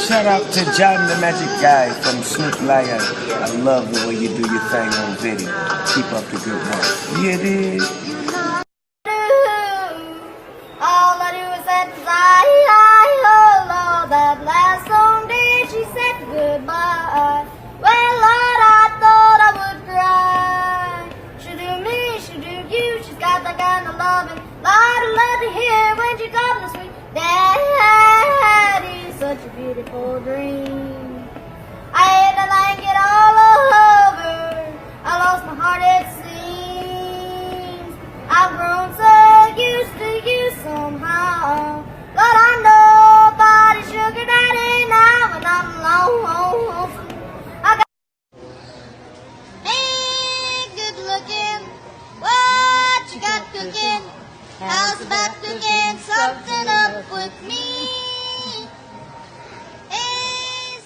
Shout out to John the Magic Guy from Snoop Lion. I love the way you do your thing on video. Keep up the good work. Yeah, it is. All I do is say, oh Lord, that last song did she said goodbye. Well, Lord, I thought I would cry. She do me, she do you, she's got that kind of loving. Lord, I love to hear when she comes to sweet Daddy, such a beautiful dream. I had to like it all over. I lost my heart, it seems. I've grown so used to you somehow. But I'm nobody's sugar daddy now, and I'm lonesome. I got hey, good looking. What you got cooking? How's about cooking something up with me? Hey,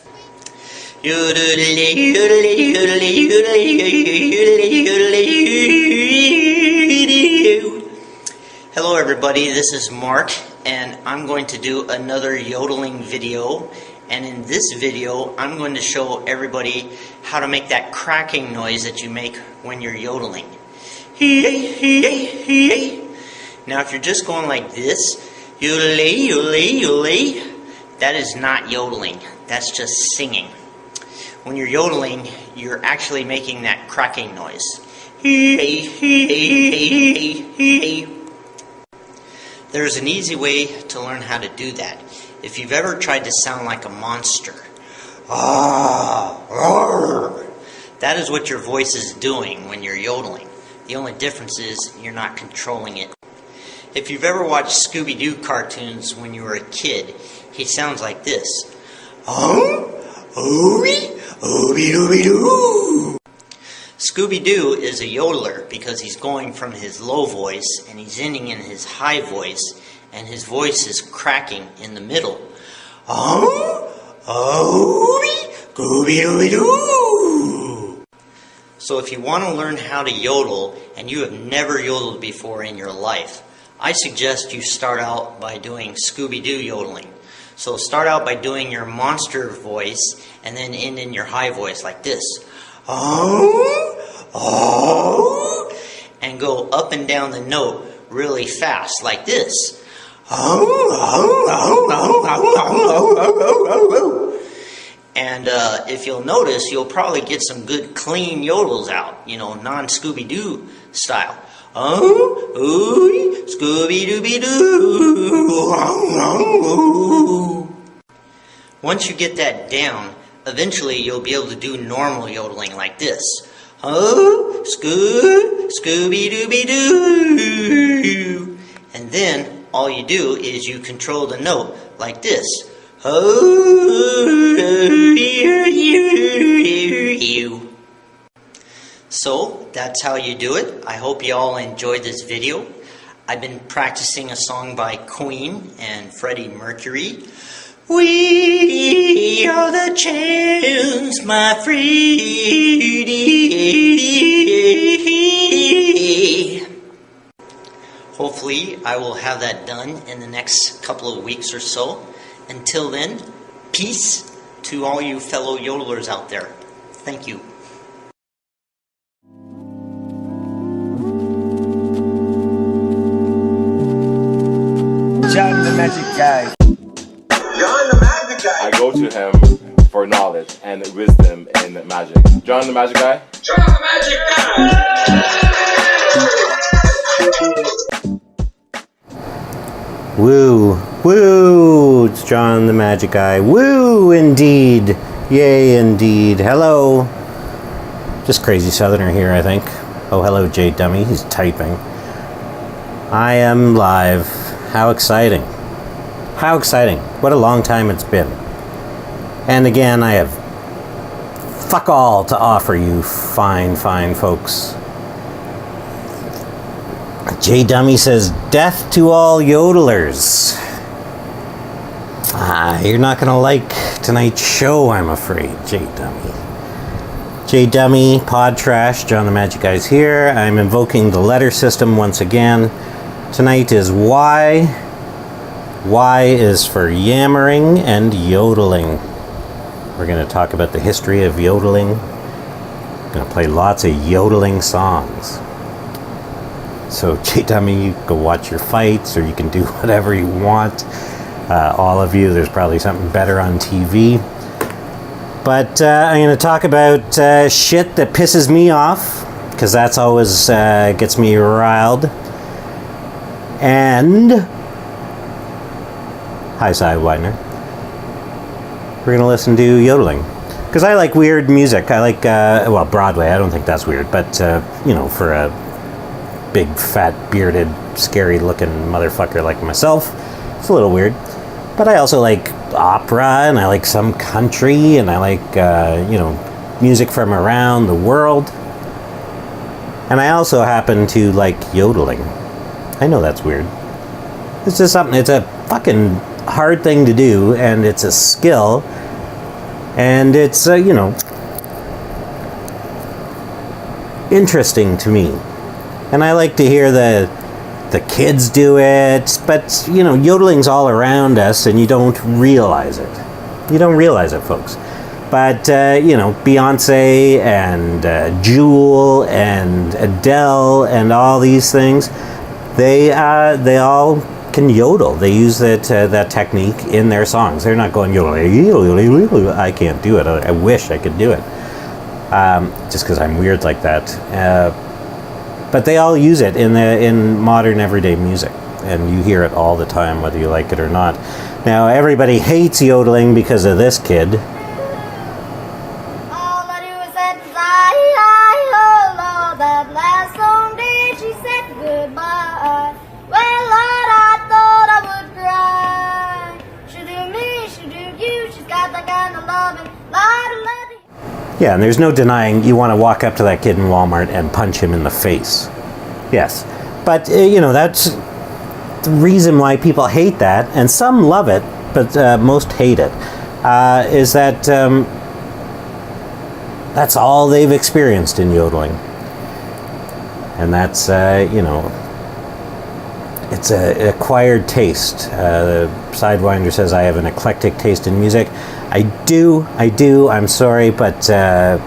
hello everybody, this is Mark, and I'm going to do another yodeling video. And in this video, I'm going to show everybody how to make that cracking noise that you make when you're yodeling. Now if you're just going like this, yodelay, yodelay, yodelay, that is not yodeling, that's just singing. When you're yodeling, you're actually making that cracking noise. There's an easy way to learn how to do that. If you've ever tried to sound like a monster, that is what your voice is doing when you're yodeling. The only difference is you're not controlling it. If you've ever watched Scooby-Doo cartoons when you were a kid, he sounds like this. Scooby-Doo is a yodeler because he's going from his low voice and he's ending in his high voice, and his voice is cracking in the middle. So if you want to learn how to yodel and you have never yodeled before in your life, I suggest you start out by doing Scooby-Doo yodeling. So start out by doing your monster voice and then end in your high voice like this. And go up and down the note really fast like this. And if you'll notice, you'll probably get some good clean yodels out, you know, non-Scooby-Doo style. Scooby-Dooby-Doo. Once you get that down, eventually you'll be able to do normal yodeling like this. Scooby-Dooby-Doo. And then all you do is you control the note like this. So that's how you do it. I hope you all enjoyed this video. I've been practicing a song by Queen and Freddie Mercury. We are the champs, my Freddie. Hopefully I will have that done in the next couple of weeks or so. Until then, peace to all you fellow yodelers out there. Thank you. John the Magic Guy. John the Magic Guy. I go to him for knowledge and wisdom in magic. John the Magic Guy. John the Magic Guy. Woo, woo, it's John the Magic Guy. Woo, indeed. Yay, indeed. Hello. Just crazy southerner here, I think. Oh, hello, J Dummy. He's typing. I am live. How exciting. How exciting. What a long time it's been. And again, I have fuck all to offer you fine, fine folks. J Dummy says, death to all yodelers. You're not going to like tonight's show, I'm afraid, J Dummy. J Dummy, Pod Trash, John the Magic Guy's here. I'm invoking the letter system once again. Tonight is Y, Y is for yammering and yodeling. We're going to talk about the history of yodeling. We're going to play lots of yodeling songs. So, JTMG, you go watch your fights, or you can do whatever you want. All of you, there's probably something better on TV. But I'm going to talk about shit that pisses me off, because that's always gets me riled. And hi, Sidewinder. We're going to listen to yodeling. Because I like weird music. I like, well, Broadway. I don't think that's weird. But, you know, for a big, fat, bearded, scary-looking motherfucker like myself, it's a little weird. But I also like opera, and I like some country, and I like, you know, music from around the world. And I also happen to like yodeling. I know that's weird. It's just something, it's a fucking hard thing to do, and it's a skill, and it's, you know, interesting to me. And I like to hear the kids do it, but, you know, yodeling's all around us, and you don't realize it. You don't realize it, folks. But, you know, Beyonce and Jewel and Adele and all these things, they all can yodel. They use that technique in their songs. They're not going yodel. I can't do it. I wish I could do it. Just because I'm weird like that. But they all use it in modern everyday music, and you hear it all the time, whether you like it or not. Now, everybody hates yodeling because of this kid. All I do is say, oh Lord, that last song did she said goodbye. Well, Lord, I thought I would cry. She do me, she do you, she's got that kind of loving, Lord, Yeah, and there's no denying you want to walk up to that kid in Walmart and punch him in the face. Yes. But, you know, that's the reason why people hate that, and some love it, but most hate it, is that that's all they've experienced in yodeling. And that's, you know, it's an acquired taste. Sidewinder says I have an eclectic taste in music. I do, I'm sorry, but I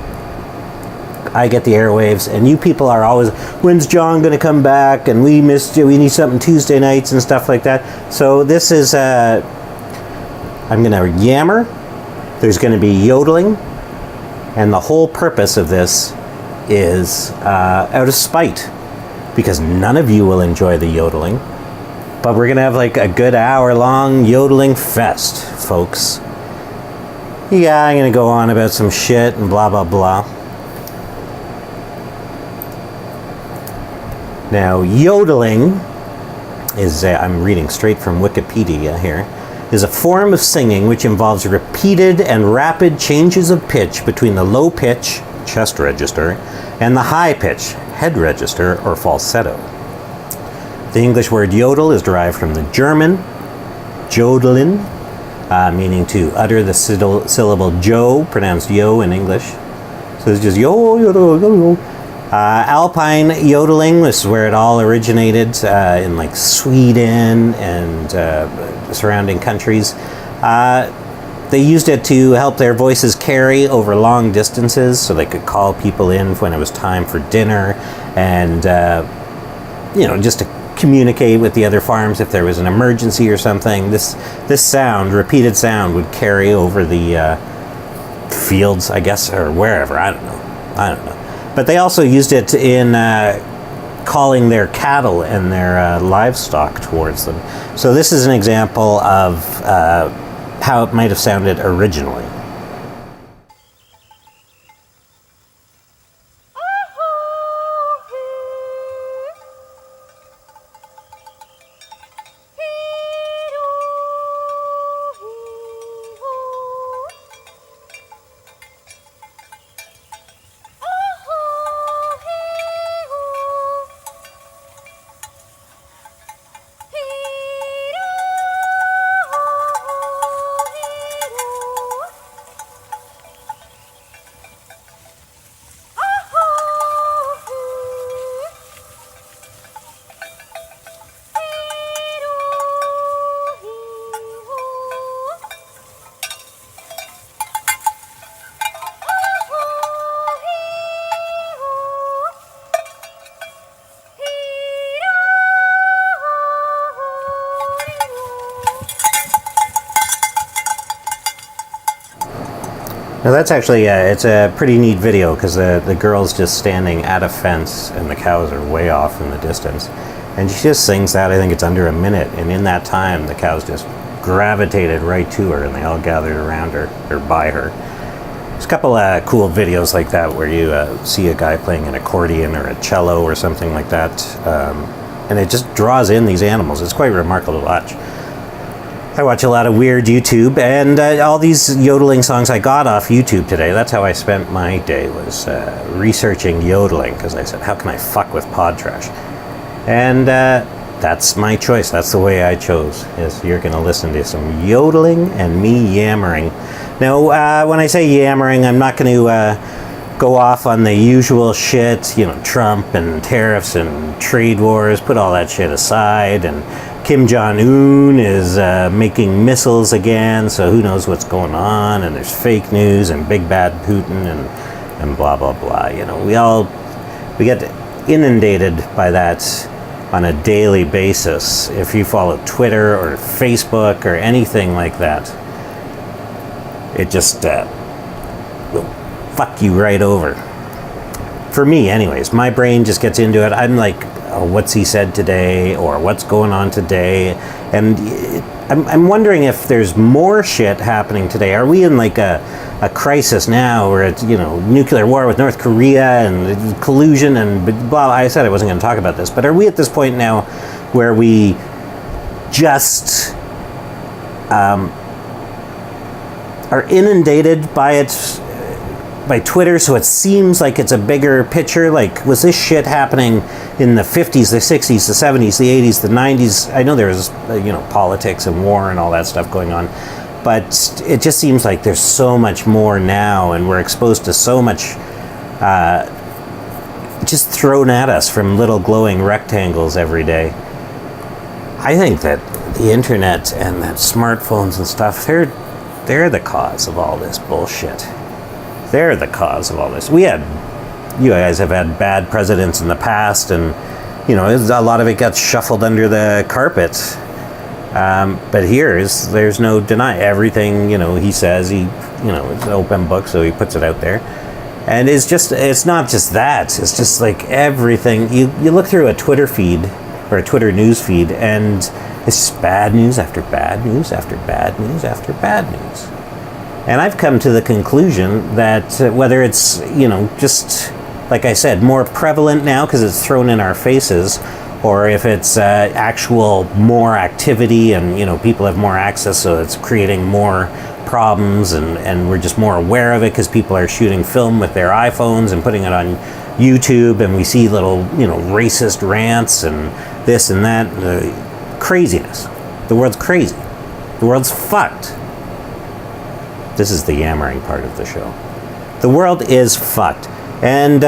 get the airwaves, and you people are always, when's John going to come back, and we missed you, we need something Tuesday nights and stuff like that. So this is, I'm going to yammer, there's going to be yodeling, and the whole purpose of this is out of spite, because none of you will enjoy the yodeling, but we're going to have like a good hour-long yodeling fest, folks. Yeah, I'm going to go on about some shit and blah, blah, blah. Now, yodeling is, I'm reading straight from Wikipedia here, is a form of singing which involves repeated and rapid changes of pitch between the low pitch, chest register, and the high pitch, head register or falsetto. The English word yodel is derived from the German jodeln, meaning to utter the syllable jo, pronounced yo in English. So it's just yo, yodel, yodel. Alpine yodeling, this is where it all originated, in like Sweden and surrounding countries. They used it to help their voices carry over long distances, so they could call people in when it was time for dinner, and you know, just to communicate with the other farms if there was an emergency or something. This sound, repeated sound, would carry over the fields, I guess, or wherever. I don't know. But they also used it in calling their cattle and their livestock towards them. So this is an example of how it might have sounded originally. Now that's actually, it's a pretty neat video because the girl's just standing at a fence and the cows are way off in the distance. And she just sings that, I think it's under a minute. And in that time, the cows just gravitated right to her and they all gathered around her or by her. There's a couple of cool videos like that where you see a guy playing an accordion or a cello or something like that. And it just draws in these animals. It's quite remarkable to watch. I watch a lot of weird YouTube, and all these yodeling songs I got off YouTube today. That's how I spent my day, was researching yodeling, because I said, how can I fuck with pod trash? And that's my choice. That's the way I chose, is you're going to listen to some yodeling and me yammering. Now, when I say yammering, I'm not going to go off on the usual shit, you know, Trump and tariffs and trade wars, put all that shit aside, and Kim Jong-un is making missiles again, so who knows what's going on, and there's fake news and big bad Putin and blah blah blah. You know, we get inundated by that on a daily basis. If you follow Twitter or Facebook or anything like that, it just will fuck you right over. For me anyways, my brain just gets into it. I'm like, oh, what's he said today, or what's going on today? And I'm wondering if there's more shit happening today. Are we in like a crisis now where it's, you know, nuclear war with North Korea and collusion and blah? I said I wasn't going to talk about this, but are we at this point now where we just are inundated by it, by Twitter, so it seems like it's a bigger picture? Like, was this shit happening in the 50s, the 60s, the 70s, the 80s, the 90s? I know there was, you know, politics and war and all that stuff going on, but it just seems like there's so much more now, and we're exposed to so much just thrown at us from little glowing rectangles every day. I think that the internet and that smartphones and stuff, they're the cause of all this bullshit. They're the cause of all this. You guys have had bad presidents in the past, and, you know, a lot of it got shuffled under the carpet. But there's no deny. Everything, you know, he says, it's an open book, so he puts it out there. And it's not just that. It's just like everything. You look through a Twitter feed or a Twitter news feed, and it's just bad news after bad news after bad news after bad news. And I've come to the conclusion that whether it's, you know, just, like I said, more prevalent now because it's thrown in our faces, or if it's actual more activity and, you know, people have more access, so it's creating more problems, and we're just more aware of it because people are shooting film with their iPhones and putting it on YouTube, and we see little, you know, racist rants and this and that. Craziness. The world's crazy. The world's fucked. This is the yammering part of the show. The world is fucked. And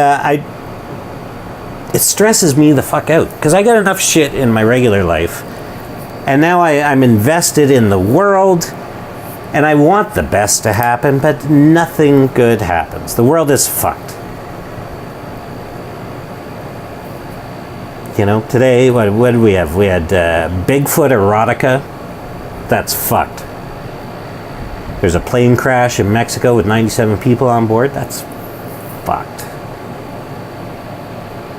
it stresses me the fuck out, because I got enough shit in my regular life, and now I'm invested in the world, and I want the best to happen, but nothing good happens. The world is fucked. You know, today, what did we have? We had Bigfoot erotica. That's fucked. There's a plane crash in Mexico with 97 people on board. That's fucked.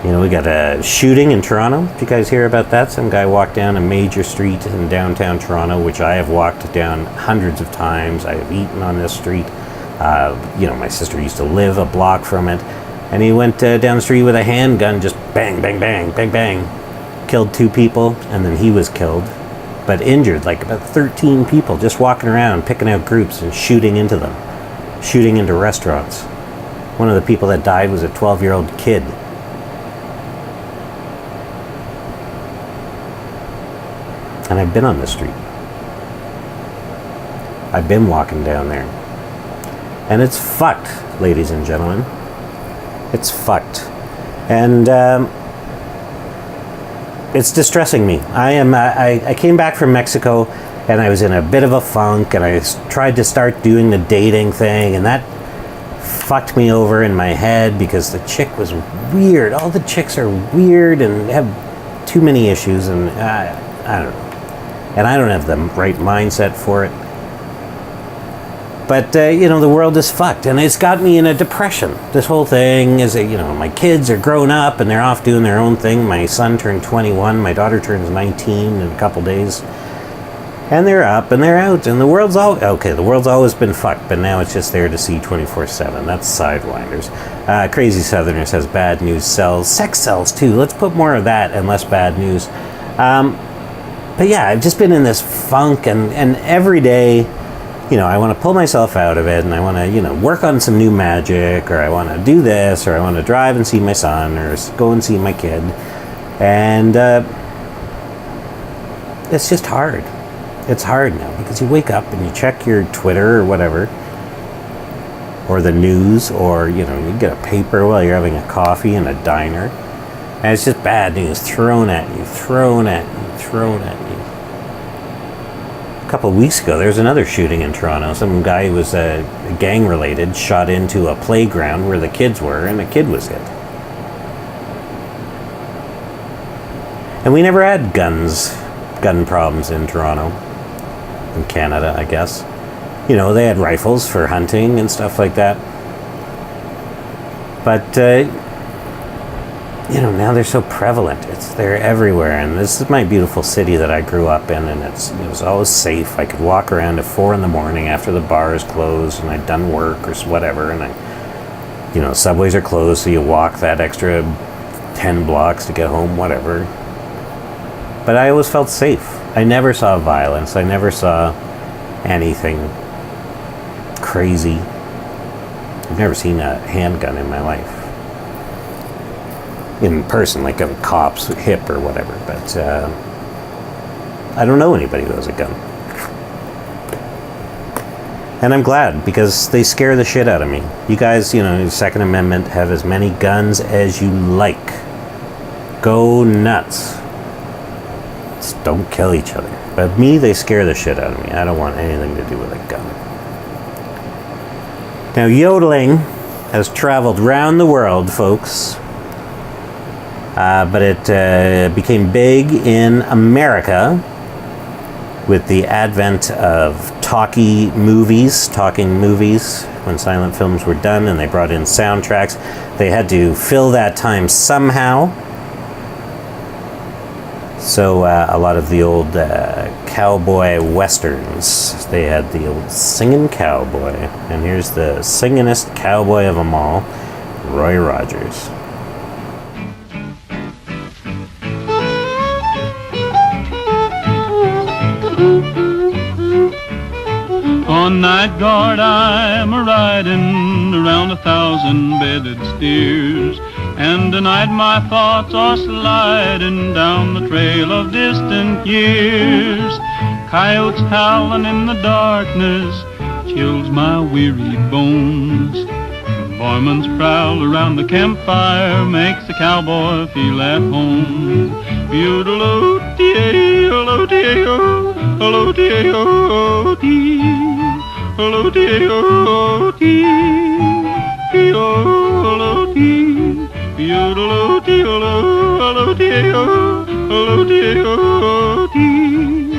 You know, we got a shooting in Toronto. Did you guys hear about that? Some guy walked down a major street in downtown Toronto, which I have walked down hundreds of times. I have eaten on this street. You know, my sister used to live a block from it. And he went down the street with a handgun, just bang, bang, bang, bang, bang. Killed 2 people, and then he was killed. But injured, like about 13 people, just walking around, picking out groups and shooting into them. Shooting into restaurants. One of the people that died was a 12-year-old kid. And I've been on this street. I've been walking down there. And it's fucked, ladies and gentlemen. It's fucked. And it's distressing me. I came back from Mexico, and I was in a bit of a funk, and I tried to start doing the dating thing, and that fucked me over in my head because the chick was weird. All the chicks are weird and have too many issues, and I don't know. And I don't have the right mindset for it. But, the world is fucked, and it's got me in a depression. This whole thing is, my kids are grown up, and they're off doing their own thing. My son turned 21, my daughter turns 19 in a couple days. And they're up, and they're out, and the world's always been fucked, but now it's just there to see 24/7. That's Sidewinders. Crazy Southerners has bad news sells. Sex sells, too. Let's put more of that and less bad news. But yeah, I've just been in this funk, and every day, I want to pull myself out of it, and I want to, work on some new magic, or I want to do this, or I want to drive and see my son, or go and see my kid. And it's just hard. It's hard now, because you wake up and you check your Twitter or whatever, or the news, or, you get a paper while you're having a coffee in a diner, and it's just bad news thrown at you. A couple of weeks ago, there was another shooting in Toronto. Some guy who was gang-related shot into a playground where the kids were, and a kid was hit. And we never had gun problems in Toronto. In Canada, I guess. They had rifles for hunting and stuff like that. But, now they're so prevalent. They're everywhere. And this is my beautiful city that I grew up in, and it was always safe. I could walk around at 4 in the morning after the bars closed and I'd done work or whatever. And subways are closed, so you walk that extra 10 blocks to get home, whatever. But I always felt safe. I never saw violence. I never saw anything crazy. I've never seen a handgun in my life. In person, like a cop's hip or whatever. But I don't know anybody who has a gun. And I'm glad, because they scare the shit out of me. You guys, Second Amendment, have as many guns as you like. Go nuts. Just don't kill each other. But me, they scare the shit out of me. I don't want anything to do with a gun. Now, yodeling has traveled round the world, folks. But it became big in America with the advent of talking movies, when silent films were done and they brought in soundtracks. They had to fill that time somehow. So a lot of the old cowboy westerns, they had the old singing cowboy. And here's the singingest cowboy of them all, Roy Rogers. On night guard I'm a-riding around 1,000 bedded steers, and tonight my thoughts are sliding down the trail of distant years. Coyotes howling in the darkness chills my weary bones. Boyman's prowl around the campfire makes the cowboy feel at home. Beudaloo-dee-o-lo-dee-o, lo-dee-o-dee, lo-dee-o-dee, beudaloo-dee-o-lo, beudaloo-dee-o-lo, lo-dee-o, lo-dee-o-dee,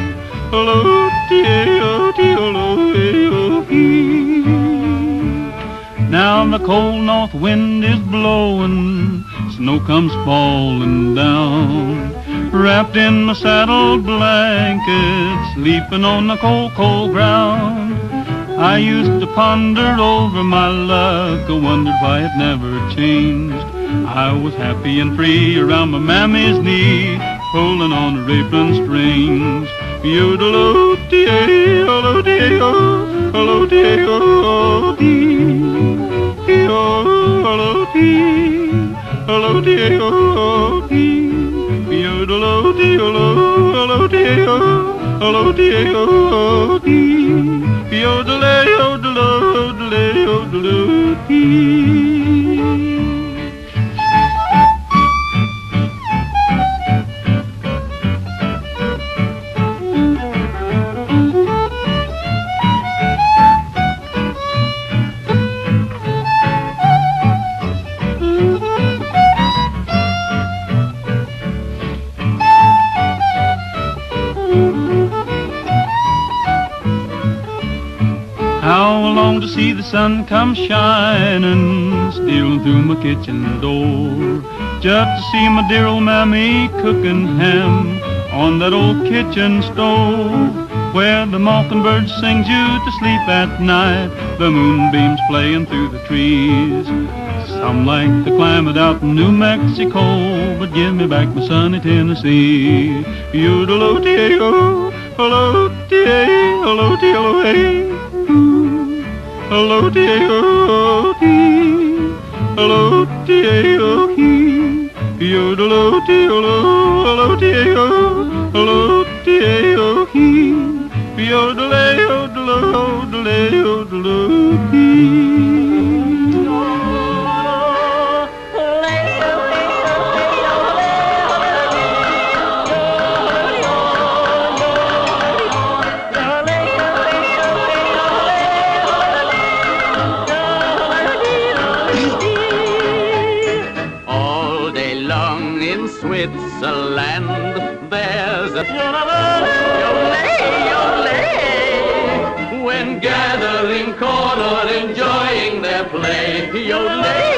lo-dee-o-dee-o-lo-dee-o-dee. Now the cold north wind is blowing, snow comes falling down. Wrapped in my saddle blanket, sleeping on the cold, cold ground. I used to ponder over my luck, I wondered why it never changed. I was happy and free around my mammy's knee, pulling on her apron strings. Yodeloo-dee-o-lo-dee-o, lo-dee-o-dee, yo-lo-dee, lo-dee-o-dee. Yodeloo-dee-o-lo, lo-dee-o, lo-dee-o-dee, yodelay-yodeloo-yodelay-yodeloo-dee. How I long to see the sun come shining, stealing through my kitchen door, just to see my dear old mammy cooking ham on that old kitchen stove, where the mockingbird sings you to sleep at night, the moonbeams playing through the trees. Some like the climate out in New Mexico, but give me back my sunny Tennessee. Yodelotee-o, hello-tee, hello-tee, hello-hey. Hello-tee-o-tee, hello-tee-o-hee. Yodelotee, hello-tee-o, hello-tee-o-hee. Yodelay-yodelay-yodelay-yodelay-hee. All day long in Switzerland, there's a yodelay, when gathering court or enjoying their play. Yodelay,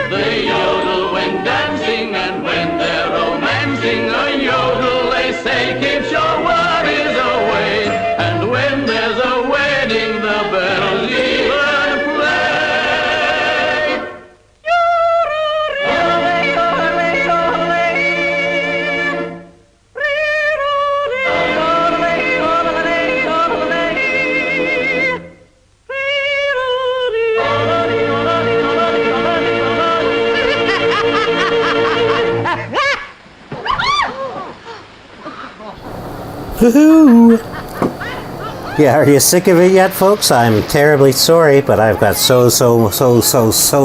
they yodel when dancing and when they're romancing. A yodel, they say, keeps your worries away. And when there's a wedding, the bells even play. Woohoo! Yeah, are you sick of it yet, folks? I'm terribly sorry, but I've got so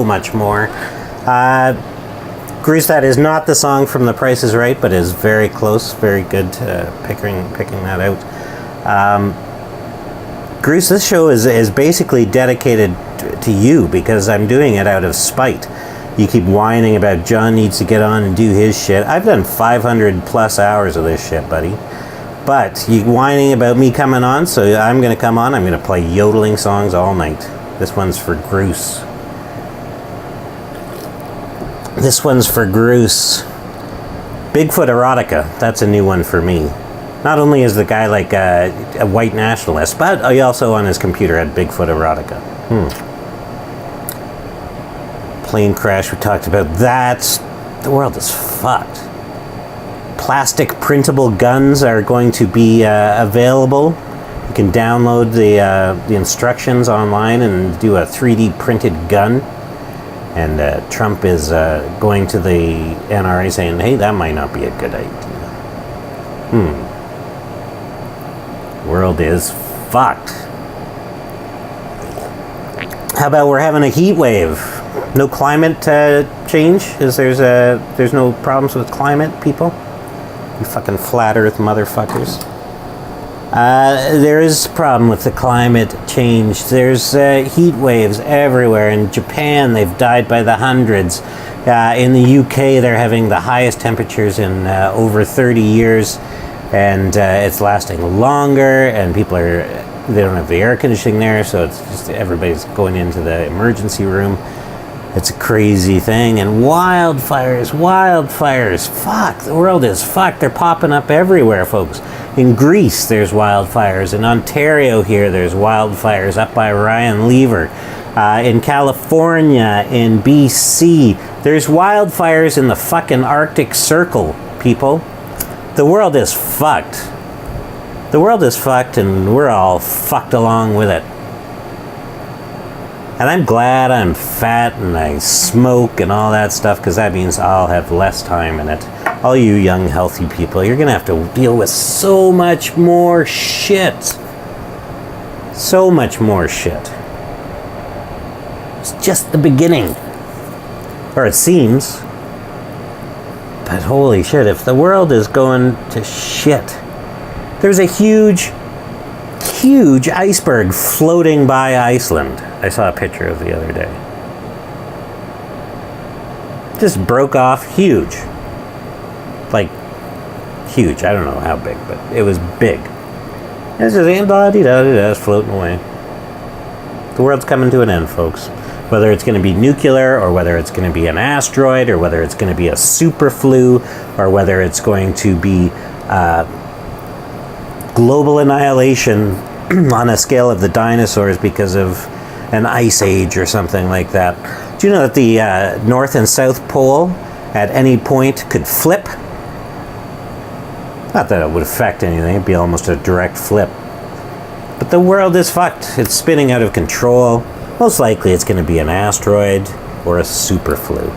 much more. Grease, that is not the song from The Price is Right, but is very close, very good picking that out. Grease, this show is basically dedicated to you, because I'm doing it out of spite. You keep whining about John needs to get on and do his shit. I've done 500 plus hours of this shit, buddy. But you whining about me coming on, so I'm going to come on. I'm going to play yodeling songs all night. This one's for Bruce. This one's for Bruce. Bigfoot Erotica. That's a new one for me. Not only is the guy like a white nationalist, but he also on his computer had Bigfoot Erotica. Plane crash, we talked about that. The world is fucked. Plastic printable guns are going to be available. You can download the instructions online and do a 3D printed gun. And Trump is going to the NRA saying, hey, that might not be a good idea. World is fucked. How about we're having a heat wave? No climate change? There's no problems with climate, people? You fucking flat earth motherfuckers. There is a problem with the climate change. There's heat waves everywhere. In Japan, they've died by the hundreds. In the UK, they're having the highest temperatures in over 30 years. And it's lasting longer, and they don't have the air conditioning there, so it's just everybody's going into the emergency room. It's a crazy thing. And wildfires, fuck, the world is fucked. They're popping up everywhere, folks. In Greece, there's wildfires. In Ontario here, there's wildfires up by Ryan Lever. In California, in BC, there's wildfires in the fucking Arctic Circle, people. The world is fucked. The world is fucked, and we're all fucked along with it. And I'm glad I'm fat and I smoke and all that stuff, because that means I'll have less time in it. All you young, healthy people, you're going to have to deal with so much more shit. So much more shit. It's just the beginning. Or it seems. But holy shit, if the world is going to shit, there's a huge iceberg floating by Iceland. I saw a picture of the other day. Just broke off, huge. Like, huge. I don't know how big, but it was big. And it's just da-dee-da-dee-da, floating away. The world's coming to an end, folks. Whether it's going to be nuclear, or whether it's going to be an asteroid, or whether it's going to be a super flu, or whether it's going to be global annihilation on a scale of the dinosaurs because of an ice age or something like that. Do you know that the North and South Pole at any point could flip? Not that it would affect anything, it'd be almost a direct flip. But the world is fucked. It's spinning out of control. Most likely it's going to be an asteroid or a super flu.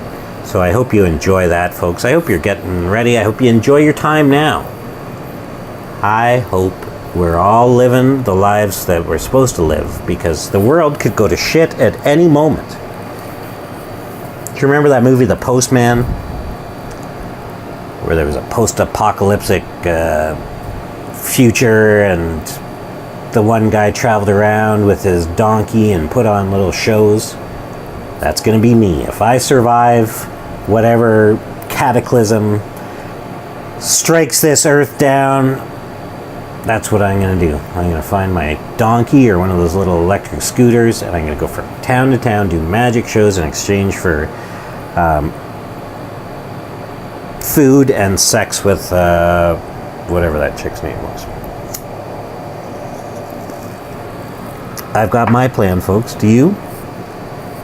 So I hope you enjoy that, folks. I hope you're getting ready. I hope you enjoy your time now. I hope we're all living the lives that we're supposed to live, because the world could go to shit at any moment. Do you remember that movie, The Postman? Where there was a post-apocalyptic future, and the one guy traveled around with his donkey and put on little shows. That's going to be me. If I survive whatever cataclysm strikes this earth down, that's what I'm going to do. I'm going to find my donkey or one of those little electric scooters, and I'm going to go from town to town, do magic shows in exchange for food and sex with whatever that chick's name was. I've got my plan, folks. Do you?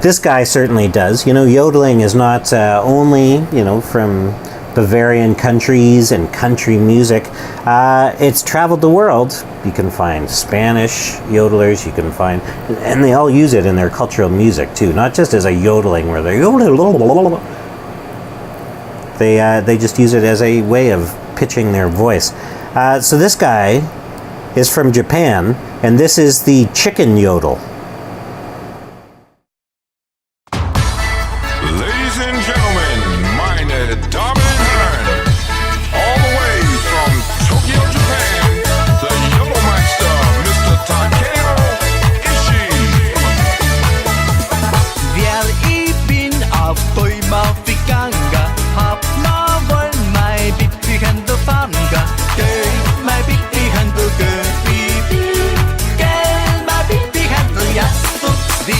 This guy certainly does. You know, yodeling is not only, from Bavarian countries and country music. It's traveled the world. You can find Spanish yodelers, you can find, and they all use it in their cultural music too, not just as a yodeling where they they just use it as a way of pitching their voice. So this guy is from Japan, and this is the chicken yodel. Ladies and gentlemen, meine Damen und Herren, all the way from Tokyo, Japan, the Yodelmeister, Mr. Takeo Ishii. Wer ich bin auf Däumer Fikanga, hab ma wohl mein Bibi Händel Fanga, geh mein Bibi Händel Bibi, geh mein Bibi Händel jetzt und wie.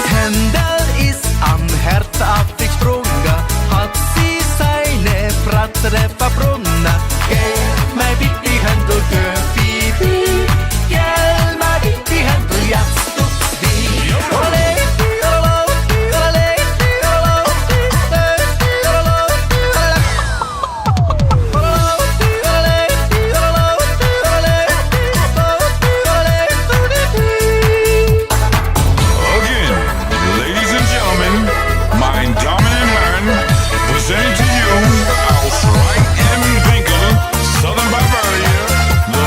Händel ist am Herz aufgesprungen, hat sie seine Bratere verbrunnen. Gell, mein Bibi Händel, Bibi, gell, mein Bibi Händel, jetzt tut's wie. Ole, ole, ole, Again, ladies and gentlemen, mein Damen und Herren, presenting to you aus Rheinland-Winkel, Southern Bavaria, the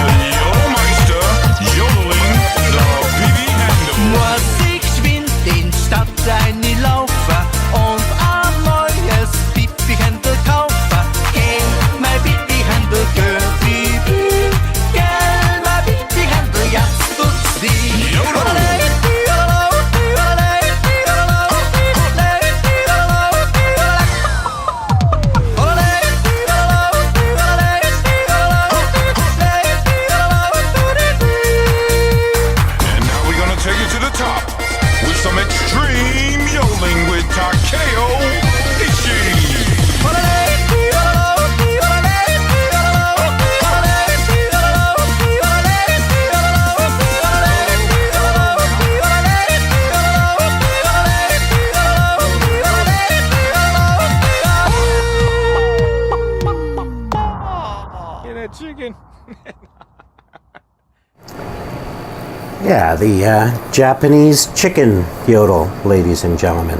Yeah, the Japanese chicken yodel, ladies and gentlemen.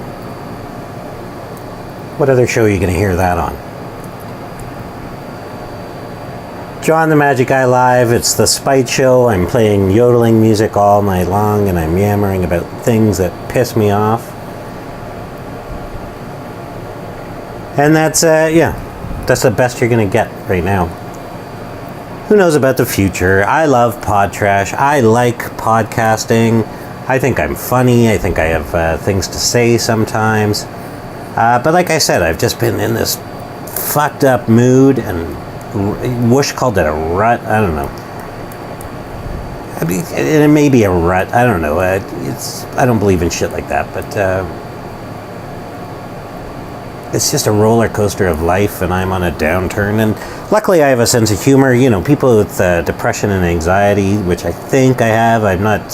What other show are you going to hear that on? John the Magic Guy Live, it's the Spite Show. I'm playing yodeling music all night long, and I'm yammering about things that piss me off. And that's the best you're going to get right now. Who knows about the future? I love pod trash. I like podcasting. I think I'm funny. I think I have things to say sometimes. But like I said, I've just been in this fucked up mood, and Whoosh called it a rut. I don't know. I mean, it may be a rut. I don't know. I don't believe in shit like that, but it's just a roller coaster of life, and I'm on a downturn. And luckily, I have a sense of humor. You know, people with depression and anxiety, which I think I have. I'm not,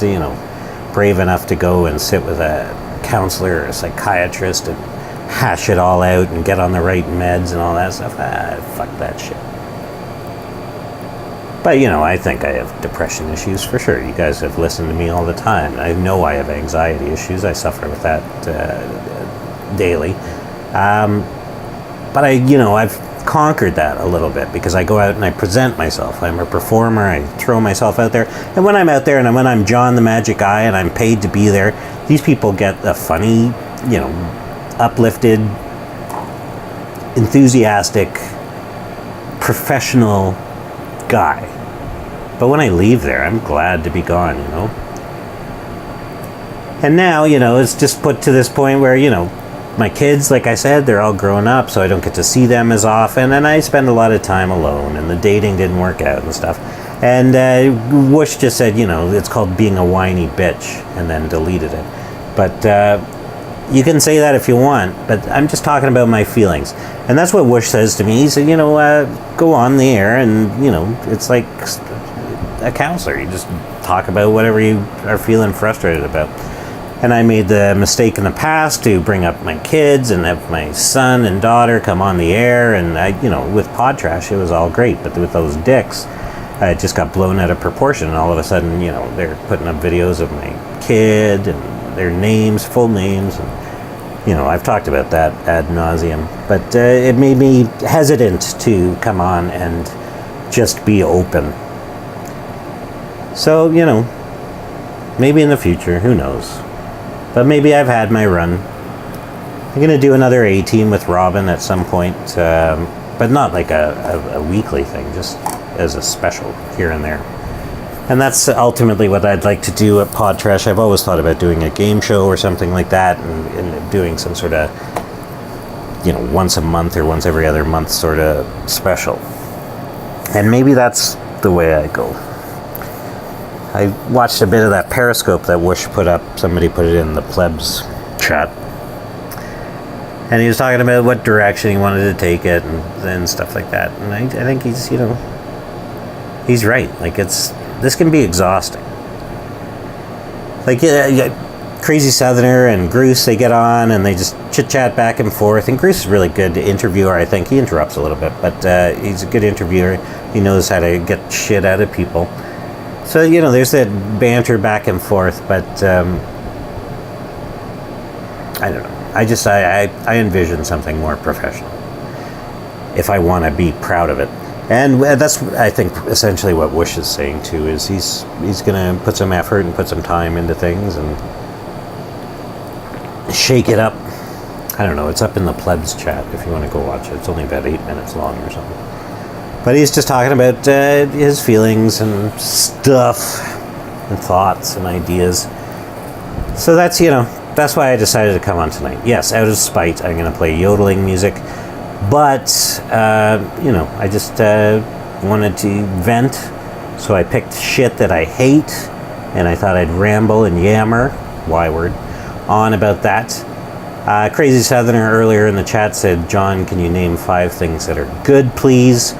brave enough to go and sit with a counselor or a psychiatrist and hash it all out and get on the right meds and all that stuff. Fuck that shit. But, I think I have depression issues for sure. You guys have listened to me all the time. I know I have anxiety issues. I suffer with that daily. But I've conquered that a little bit because I go out and I present myself. I'm a performer. I throw myself out there. And when I'm out there and when I'm John the Magic Guy and I'm paid to be there, these people get a funny, uplifted, enthusiastic, professional guy. But when I leave there, I'm glad to be gone, And now, it's just put to this point where, my kids, like I said, they're all grown up, so I don't get to see them as often, and I spend a lot of time alone, and the dating didn't work out and stuff. And Whoosh just said, it's called being a whiny bitch, and then deleted it. But you can say that if you want, but I'm just talking about my feelings. And that's what Whoosh says to me. He said, go on the air, and, it's like a counselor. You just talk about whatever you are feeling frustrated about. And I made the mistake in the past to bring up my kids and have my son and daughter come on the air. And, with Pod Trash, it was all great. But with those dicks, it just got blown out of proportion. And all of a sudden, they're putting up videos of my kid and their names, full names. And, I've talked about that ad nauseum. But it made me hesitant to come on and just be open. So, maybe in the future, who knows? But maybe I've had my run. I'm going to do another A-Team with Robin at some point, but not like a weekly thing, just as a special here and there. And that's ultimately what I'd like to do at Pod Trash. I've always thought about doing a game show or something like that, and doing some sort of, once a month or once every other month sort of special. And maybe that's the way I go. I watched a bit of that Periscope that Whoosh put up. Somebody put it in the plebs chat. And he was talking about what direction he wanted to take it and stuff like that. And I think he's, he's right. Like, this can be exhausting. Like, Crazy Southerner and Bruce, they get on and they just chit-chat back and forth. And Bruce is really good interviewer, I think. He interrupts a little bit, but he's a good interviewer. He knows how to get shit out of people. So, there's that banter back and forth, but I don't know. I envision something more professional if I want to be proud of it. And that's, I think, essentially what Whoosh is saying, too, is he's going to put some effort and put some time into things and shake it up. I don't know. It's up in the plebs chat if you want to go watch it. It's only about 8 minutes long or something. But he's just talking about his feelings and stuff and thoughts and ideas. So that's, that's why I decided to come on tonight. Yes, out of spite, I'm going to play yodeling music. But, I just wanted to vent. So I picked shit that I hate. And I thought I'd ramble and yammer, Y-word, on about that. Crazy Southerner earlier in the chat said, John, can you name 5 things that are good, please?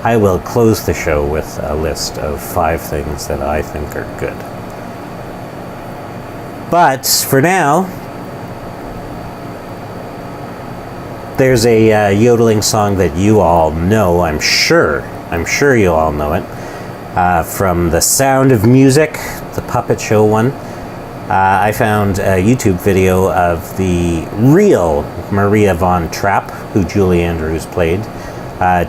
I will close the show with a list of 5 things that I think are good. But for now, there's a yodeling song that you all know, I'm sure you all know it. from The Sound of Music, the puppet show one. I found a YouTube video of the real Maria von Trapp, who Julie Andrews played,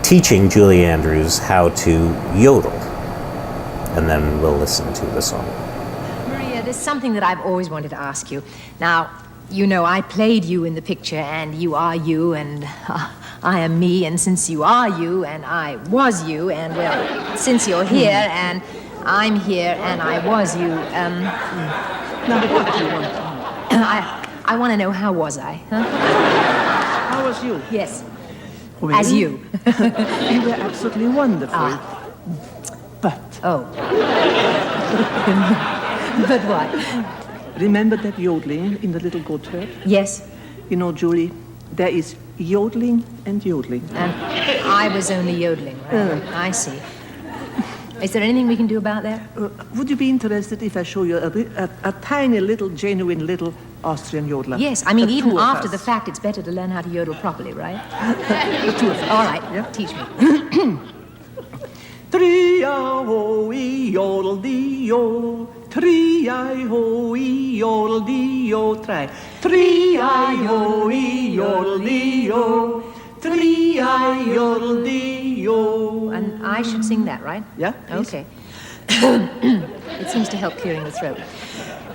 teaching Julie Andrews how to yodel. And then we'll listen to the song. Maria, there's something that I've always wanted to ask you. Now, you know, I played you in the picture, and you are you, and I am me, and since you are you, and I was you, and, well, since you're here, and I'm here, and I was you, Now, what do you want? I want to know, how was I, huh? How was you? Yes, Well, as you. You were absolutely wonderful. But Oh. But what? remember that yodeling in the little goatherd? Yes, You know, Julie, there is yodeling and yodeling. and I was only yodeling, right? I see. Is there anything we can do about that? Would you be interested if I show you a tiny little, genuine little Austrian yodeler? Yes, I mean, The even two of after us. the fact, it's better to learn how to yodel properly, right? The two of us. All right, Yeah. teach me. Tri-i-ho-i-yodel-dee-yo, tri-i-ho-i-yodel-dee-yo, try. Tri-i-ho-i-yodel-dee-yo, tri-i-yodel-dee-yo. And I should sing that, right? Yeah, please. Okay. It seems to help clearing the throat.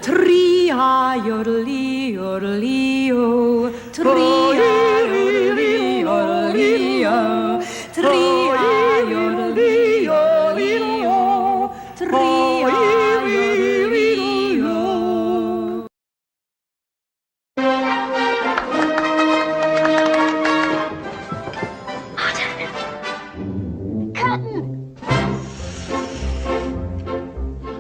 Tri-a-yodel-ee-yodel-ee-oh, tri-a-yodel-ee-yodel-ee-oh, tri-a-yodel-ee-yodel-ee-oh, tri-a-yodel-ee-oh.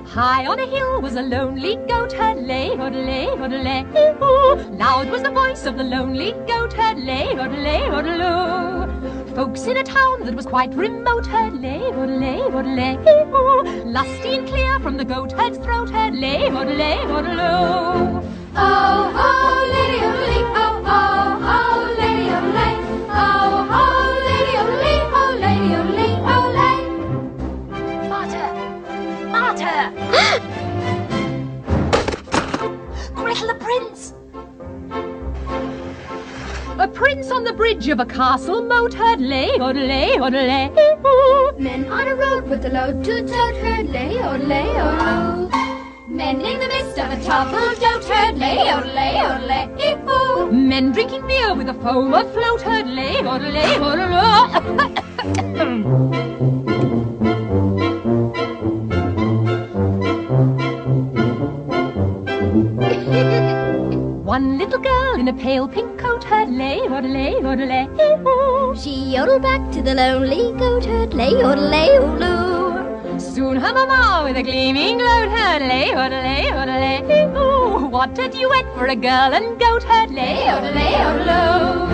High on a hill was a lonely goat herd, lay, hodelay, hodelay, ooh. Loud was the voice of the lonely goat herd, lay, hodelay, hodeloo. Folks in a town that was quite remote heard, lay, hodelay, hodelay, ooh. Lusty and clear from the goat herd's throat heard, lay, hodelay, hodeloo. Oh, oh, lady of Lee, oh, oh, oh, lady of Lay, oh, oh, lady of Lee, oh, lady of Lee, oh, lay. Martyr! Martyr! Gretel the prince! A prince on the bridge of a castle moat heard, lay, hodelay, hodelay, ooh. Men on a road with a load to tote herd, lay, oh, lay, oh. Men in the midst of a toppled goat herd, lay, oh, lay, oh, lay, oh. Men drinking beer with a foam afloat heard, lay, hodelay, hodeloo. One little girl in a pale pink coat heard, lay, hodelay, hodelay, ooh. She yodeled back to the lonely goat herd, lay, oh, lay, oh, loo. Soon her mamma with a gleaming gloat heard, lay, hodelay, hodelay, ooh. What a duet for a girl and goat heard, lay, hodelay, hodeloo.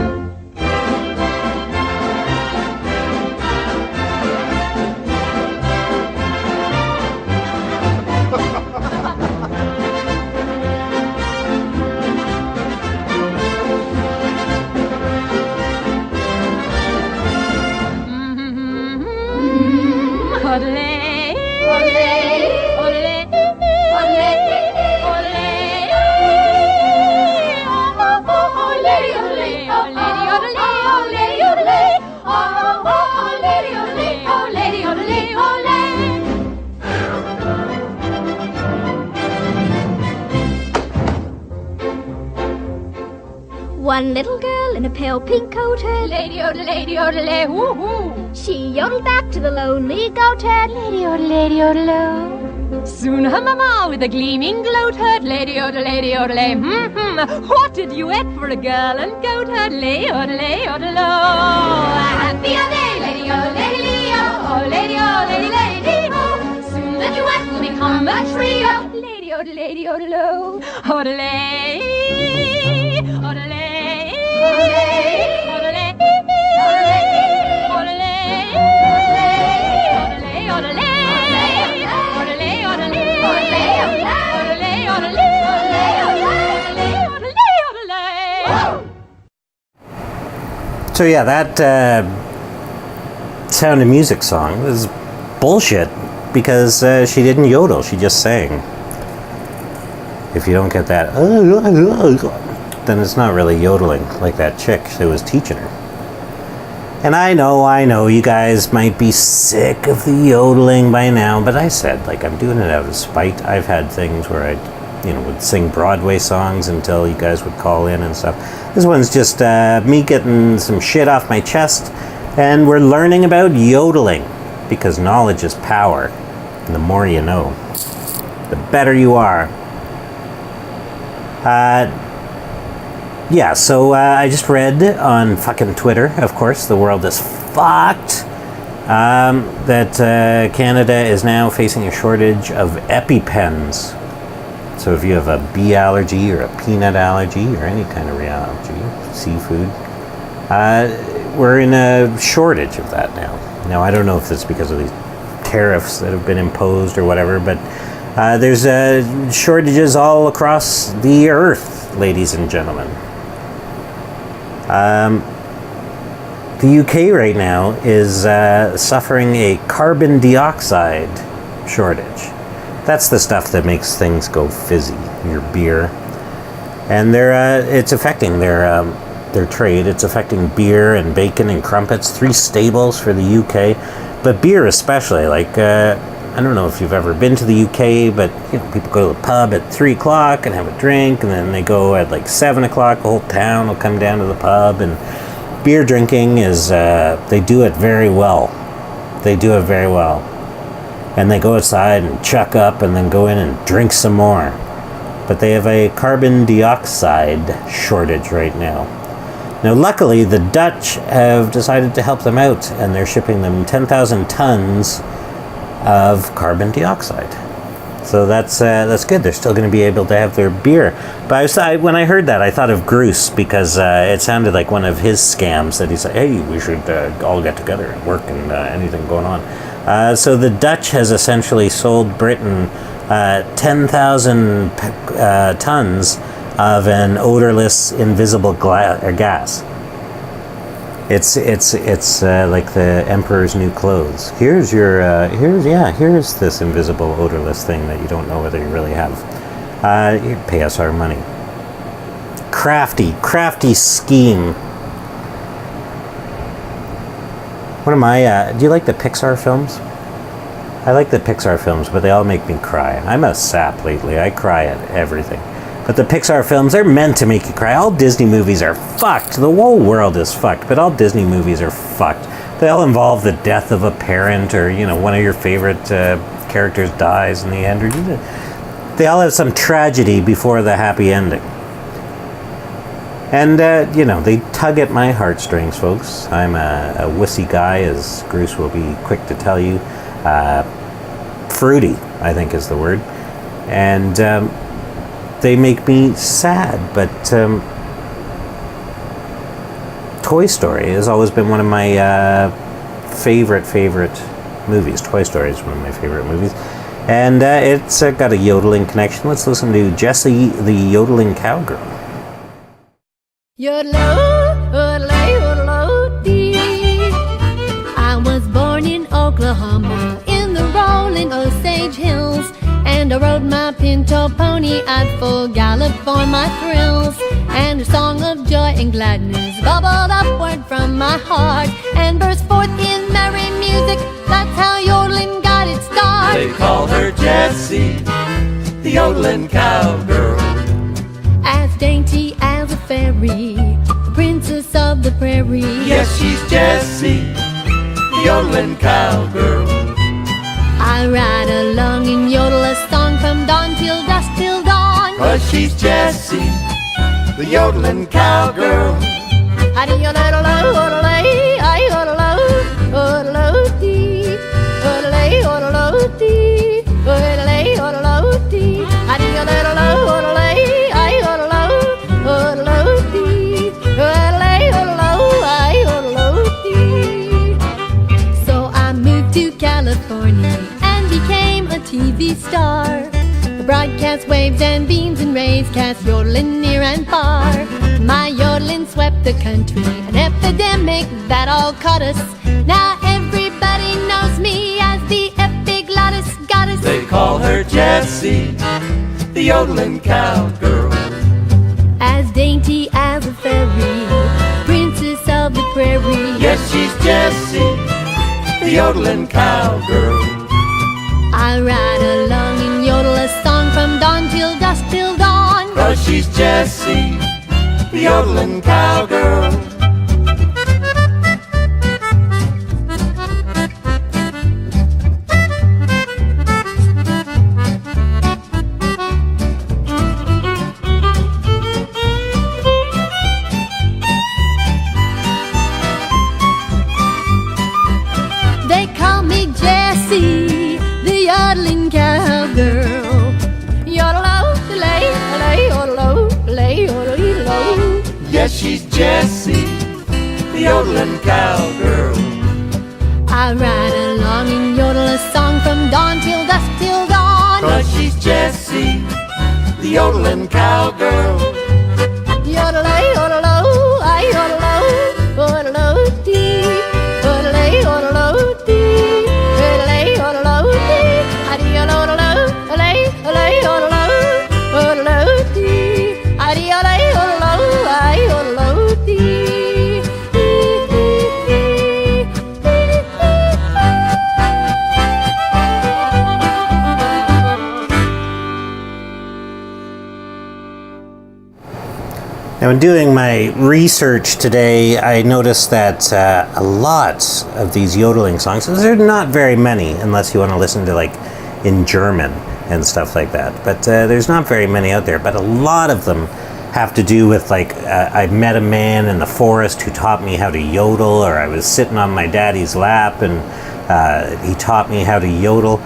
Hodelay, Hodelay, hodelay, hodelay, hodelay, oh, oh, oh, lady of Lee, oh, oh, oh, lady of Lee, oh, oh, oh, lady of Lee, oh, lady of Lee, oh, lay. One little girl in a pale pink coat herd, lady, hodelay, woo-hoo. she yodeled back to the lonely goat herd, Lady, hodelay, soon her mamma with a gleaming gloat heard, lady, hodelay, What a duet for a girl and goat heard, lady, hodelay, Happy are they, lady, oh, lady, oh, lady, lady, oh. Soon the duet will become a trio. Lady, hodelay, hodelay, hodelay, hodelay, hodelay, So yeah, that Sound of Music song is bullshit. because she didn't yodel, she just sang. If you don't get that, then it's not really yodeling like that chick who was teaching her. And I know, you guys might be sick of the yodeling by now, but I said, like, I'm doing it out of spite. I've had things where I, would sing Broadway songs until you guys would call in and stuff. This one's just me getting some shit off my chest, and we're learning about yodeling, because knowledge is power, and the more you know, the better you are. Yeah, so I just read on fucking Twitter, of course, the world is fucked, that Canada is now facing a shortage of EpiPens. So if you have a bee allergy or a peanut allergy or any kind of allergy, seafood, we're in a shortage of that now. Now, I don't know if it's because of these tariffs that have been imposed or whatever, but there's shortages all across the earth, ladies and gentlemen. The UK right now is suffering a carbon dioxide shortage. That's the stuff that makes things go fizzy, your beer. And it's affecting their trade. It's affecting beer and bacon and crumpets, 3 staples for the UK. But beer especially, like, I don't know if you've ever been to the UK, but people go to the pub at 3 o'clock and have a drink, and then they go at like 7 o'clock, the whole town will come down to the pub, and beer drinking is, they do it very well. They do it very well. And they go outside and chuck up and then go in and drink some more. But they have a carbon dioxide shortage right now. Now, luckily, the Dutch have decided to help them out, and they're shipping them 10,000 tons of carbon dioxide. So that's good. They're still going to be able to have their beer. But when I heard that, I thought of Bruce, because it sounded like one of his scams that he's like, hey, we should all get together and work and anything going on. So the Dutch has essentially sold Britain 10,000 tons of an odorless, invisible gas. It's like the Emperor's new clothes. Here's this invisible, odorless thing that you don't know whether you really have. You pay us our money. Crafty scheme. What am I? Do you like the Pixar films? I like the Pixar films, but they all make me cry. I'm a sap lately. I cry at everything. But the Pixar films, they're meant to make you cry. All Disney movies are fucked. The whole world is fucked, but all Disney movies are fucked. They all involve the death of a parent, or, one of your favorite characters dies in the end. Or they all have some tragedy before the happy ending. And, they tug at my heartstrings, folks. I'm a wussy guy, as Bruce will be quick to tell you. Fruity, I think is the word. And they make me sad, but Toy Story has always been one of my favorite movies. Toy Story is one of my favorite movies. And it's got a yodeling connection. Let's listen to Jessie, the yodeling cowgirl. I was born in Oklahoma, in the rolling Osage Hills, and I rode my pinto pony at full gallop for my thrills. And a song of joy and gladness bubbled upward from my heart and burst forth in merry music. That's how yodeling got its start. They called her Jessie, the yodeling cowgirl. As dainty as a fairy, the princess of the prairie. Yes, she's Jessie, the yodeling cowgirl. I ride along and yodel a song from dawn till dusk till dawn. 'Cause she's Jessie, the yodeling cowgirl. So I moved to California and became a TV star. The broadcast waves and beams and rays cast yodeling near and far. My yodeling swept the country, an epidemic that all caught us. Now everybody knows me as the epiglottis. call her Jessie, the yodeling cowgirl. As dainty as a fairy, princess of the prairie. Yes, she's Jessie, the yodeling cowgirl. I ride along and yodel a song from dawn till dusk till dawn. 'Cause she's Jessie, the yodeling cowgirl. They call me Jessie, the yodeling cowgirl. Yodel-o-delay, yodel-o-delay, yodel-o-delay. Yes, she's Jessie, the yodeling cowgirl. I ride along and yodel a song from dawn till dusk till dawn. 'Cause she's Jessie, the yodeling cowgirl. Yodel-ay, yodel-o, ay yodel-o, yodel-o-dee, yodel-ay, yodel-o-dee, yodel-ay, yodel-o-dee, adi-yodel-o, alay, alay, yodel-o, yodel-o-dee, adi-yodel-ay, yodel-o, ay yodel-o-dee. Now, in doing my research today, I noticed that a lot of these yodeling songs, there are not very many, unless you want to listen to like in German and stuff like that. But there's not very many out there. But a lot of them have to do with like I met a man in the forest who taught me how to yodel, or I was sitting on my daddy's lap and he taught me how to yodel.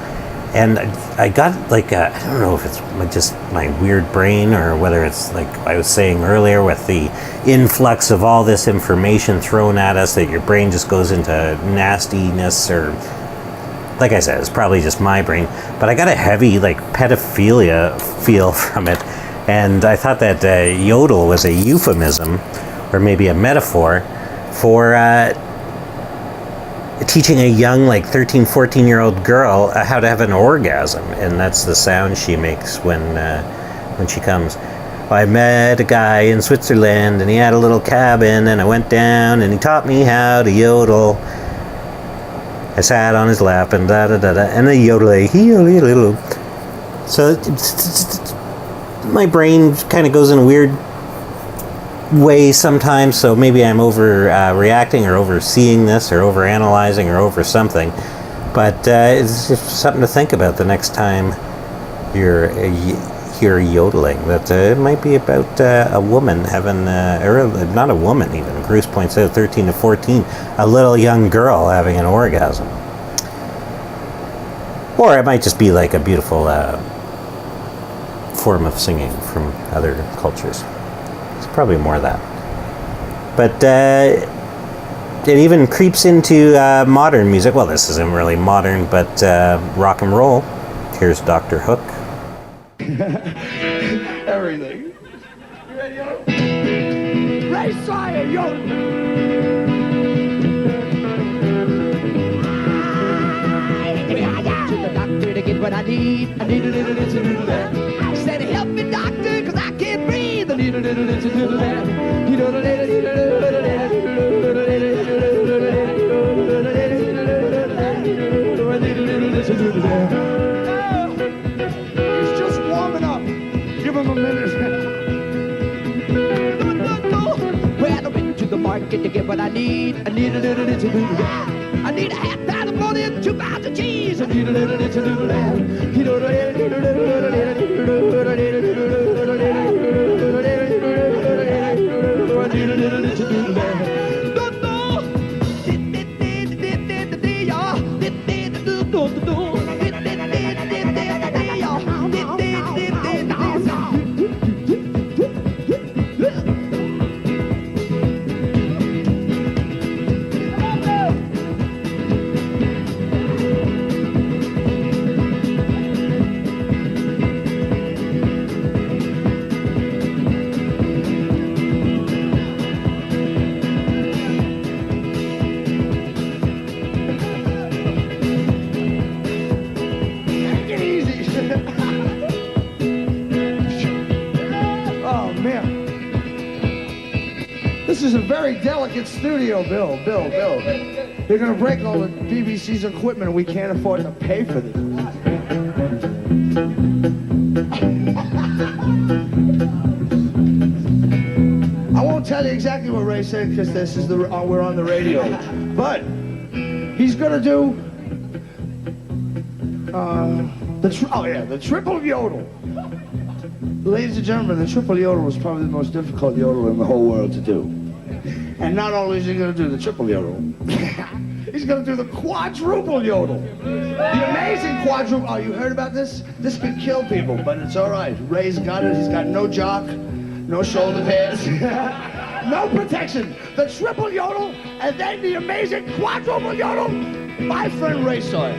And I got like, I don't know if it's just my weird brain or whether it's like I was saying earlier with the influx of all this information thrown at us that your brain just goes into nastiness, or like I said, it's probably just my brain. But I got a heavy like pedophilia feel from it. And I thought that yodel was a euphemism or maybe a metaphor for teaching a young, like 13, 14-year-old girl how to have an orgasm, and that's the sound she makes when she comes. Well, I met a guy in Switzerland, and he had a little cabin, and I went down, and he taught me how to yodel. I sat on his lap, and da-da-da-da, and the yodeling. So my brain kind of goes in a weird way sometimes, so maybe I'm overreacting or overseeing this or overanalyzing or over something, but it's just something to think about the next time you're yodeling, that it might be about a woman having, or not a woman even, Bruce points out 13 to 14, a little young girl having an orgasm. Or it might just be like a beautiful form of singing from other cultures. Probably more of that. But it even creeps into modern music. Well, this isn't really modern, but rock and roll. Here's Dr. Hook. Everything. You ready, yo? Ray Sire, yo! To the doctor to get what I need. I need a little this and a little that. I said, help me, doctor, because I can't breathe. I need a little this and a little that. Need a little that. It's just warming up. Give him a minute. Well, I went to the market to get what I need. I need a little this and a little that. I need a half pound of bologna and 2 pounds of cheese. I need a little this and a little that. Need a little This is a very delicate studio, Bill. You're gonna break all the BBC's equipment. We can't afford to pay for this. I won't tell you exactly what Ray said because this is we're on the radio. But he's gonna do the triple yodel. Ladies and gentlemen, the triple yodel was probably the most difficult yodel in the whole world to do. And not only is he going to do the triple yodel, he's going to do the quadruple yodel. The amazing quadruple. Oh, you heard about this? This could kill people, but it's all right. Ray's got it. He's got no jock, no shoulder pads, no protection. The triple yodel, and then the amazing quadruple yodel. My friend Ray Sawyer.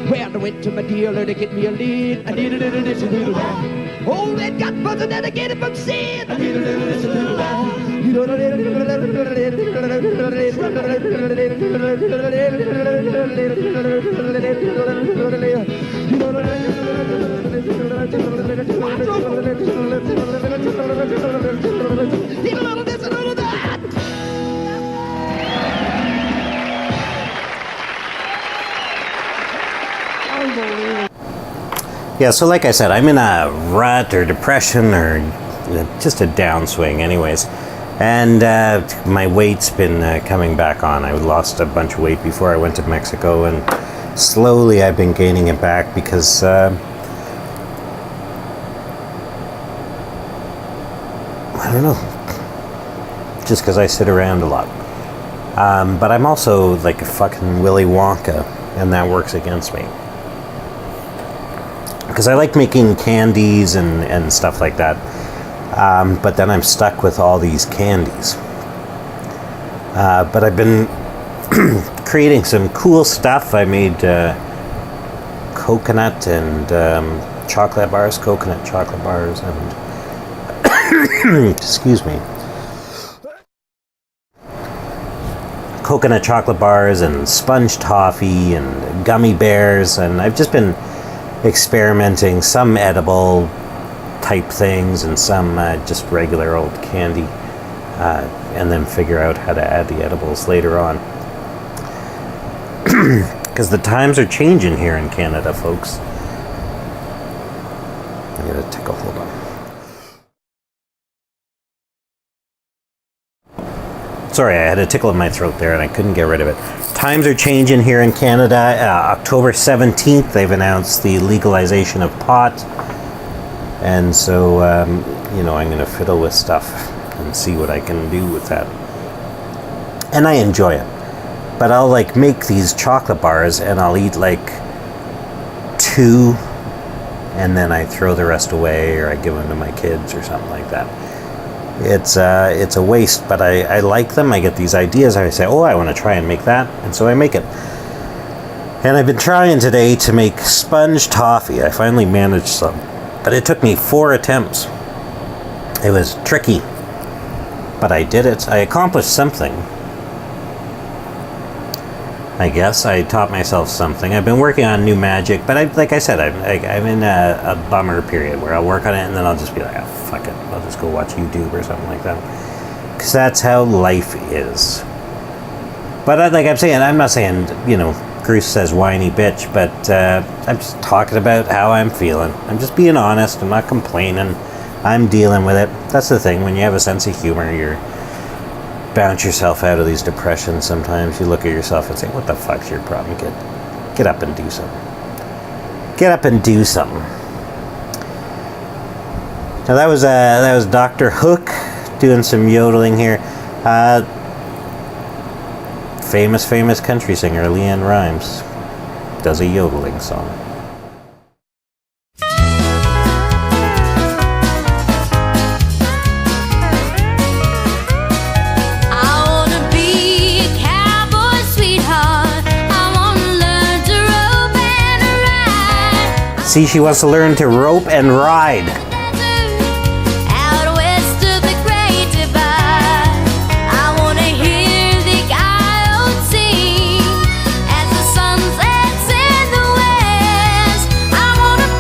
Well, I went to my dealer to get me a lead. I need a little this, a little that. Oh, that got buzzing and I get it from sin. I need a little this, a little that. You know, Yeah, so like I said, I'm in a rut or depression or just a downswing anyways. And my weight's been coming back on. I lost a bunch of weight before I went to Mexico, and slowly I've been gaining it back because I don't know, just because I sit around a lot. But I'm also like a fucking Willy Wonka, and that works against me. Because I like making candies and stuff like that. But then I'm stuck with all these candies. But I've been creating some cool stuff. I made coconut and chocolate bars, and excuse me, coconut chocolate bars and sponge toffee and gummy bears, and I've just been experimenting, some edible type things and some just regular old candy, and then figure out how to add the edibles later on. Because the times are changing here in Canada, folks. I got a tickle, hold on. Sorry, I had a tickle in my throat there and I couldn't get rid of it. Times are changing here in Canada. October 17th, they've announced the legalization of pot. And so, I'm going to fiddle with stuff and see what I can do with that. And I enjoy it. But I'll make these chocolate bars and I'll eat 2, and then I throw the rest away, or I give them to my kids or something like that. It's a waste, but I like them. I get these ideas. I say, I want to try and make that, and so I make it. And I've been trying today to make sponge toffee. I finally managed some, but it took me 4 attempts. It was tricky, but I did it. I accomplished something. I guess I taught myself something. I've been working on new magic, but like I said, I'm in a bummer period where I'll work on it and then I'll just be like, fuck it, I'll just go watch YouTube or something like that. Because that's how life is. But like I'm saying, I'm not saying, Bruce says whiny bitch, but I'm just talking about how I'm feeling. I'm just being honest. I'm not complaining. I'm dealing with it. That's the thing. When you have a sense of humor, you're bounce yourself out of these depressions. Sometimes you look at yourself and say, what the fuck's your problem, kid? Get up and do something. Get up and do something. Now that was Dr. Hook doing some yodeling here. Famous country singer Leanne Rimes does a yodeling song. See, she wants to learn to rope and ride. Out west of the Great Divide, I want to hear the coyotes sing as the sun sets in the west. I want to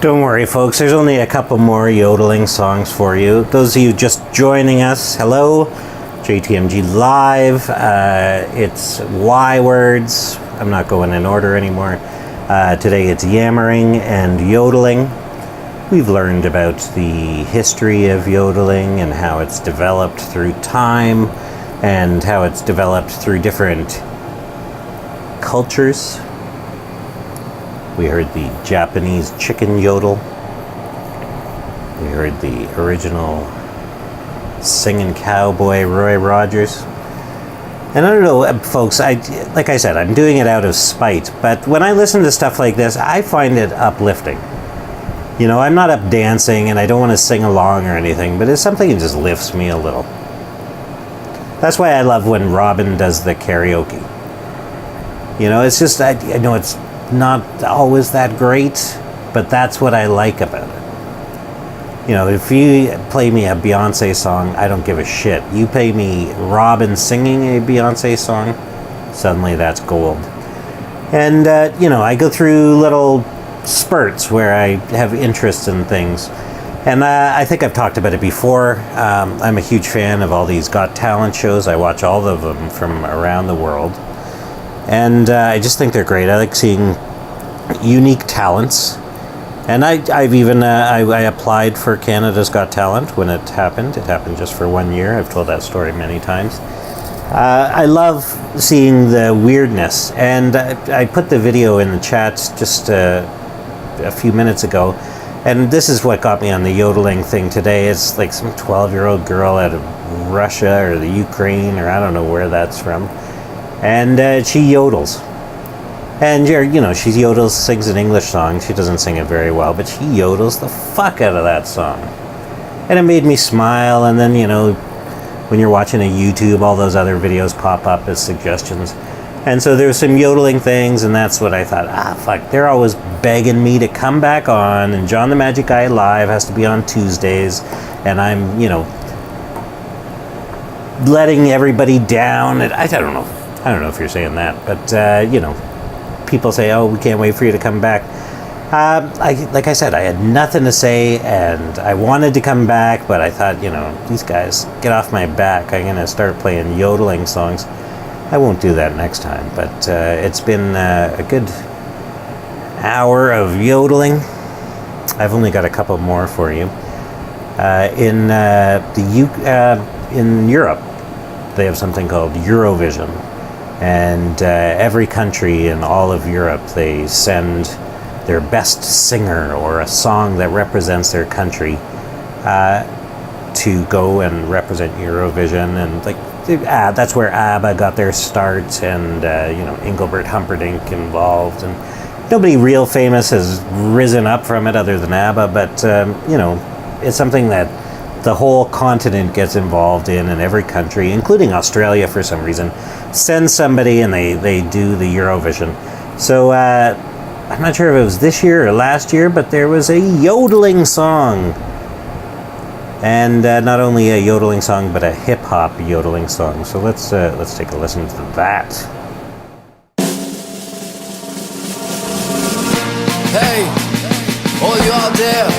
Don't worry, folks. There's only a couple more yodeling songs for you. Those of you just joining us, hello. JTMG Live. It's Y words. I'm not going in order anymore. Today it's yammering and yodeling. We've learned about the history of yodeling and how it's developed through time and how it's developed through different cultures. We heard the Japanese chicken yodel. We heard the original singing cowboy Roy Rogers. And I don't know, folks, like I said, I'm doing it out of spite, but when I listen to stuff like this, I find it uplifting. You know, I'm not up dancing and I don't want to sing along or anything, but it's something that just lifts me a little. That's why I love when Robin does the karaoke. You know, it's just, I know it's not always that great, but that's what I like about it. You know, if you play me a Beyonce song, I don't give a shit. You play me Robin singing a Beyonce song, suddenly that's gold. And, you know, I go through little spurts where I have interest in things. And I think I've talked about it before. I'm a huge fan of all these Got Talent shows. I watch all of them from around the world. And I just think they're great. I like seeing unique talents. And I've even I applied for Canada's Got Talent when it happened. It happened just for 1 year. I've told that story many times. I love seeing the weirdness. And I put the video in the chat just a few minutes ago. And this is what got me on the yodeling thing today. It's like some 12-year-old girl out of Russia or the Ukraine, or I don't know where that's from. And she yodels. And, you know, she yodels, sings an English song. She doesn't sing it very well, but she yodels the fuck out of that song. And it made me smile. And then, you know, when you're watching a YouTube, all those other videos pop up as suggestions. And so there's some yodeling things, and that's what I thought, fuck, they're always begging me to come back on, and John the Magic Guy Live has to be on Tuesdays, and I'm, you know, letting everybody down. And I don't know if you're saying that, but, you know, people say, oh, we can't wait for you to come back. Like I said, I had nothing to say, and I wanted to come back, but I thought, you know, these guys, get off my back. I'm going to start playing yodeling songs. I won't do that next time, but it's been a good hour of yodeling. I've only got a couple more for you. In Europe, they have something called Eurovision, and every country in all of Europe, they send their best singer or a song that represents their country to go and represent Eurovision. And like that's where ABBA got their start, and you know, Engelbert Humperdinck involved, and nobody real famous has risen up from it other than ABBA, but you know, it's something that the whole continent gets involved in, and every country, including Australia for some reason, sends somebody and they do the Eurovision. So I'm not sure if it was this year or last year, but there was a yodeling song. And not only a yodeling song, but a hip-hop yodeling song. So let's take a listen to that. Hey, all you out there,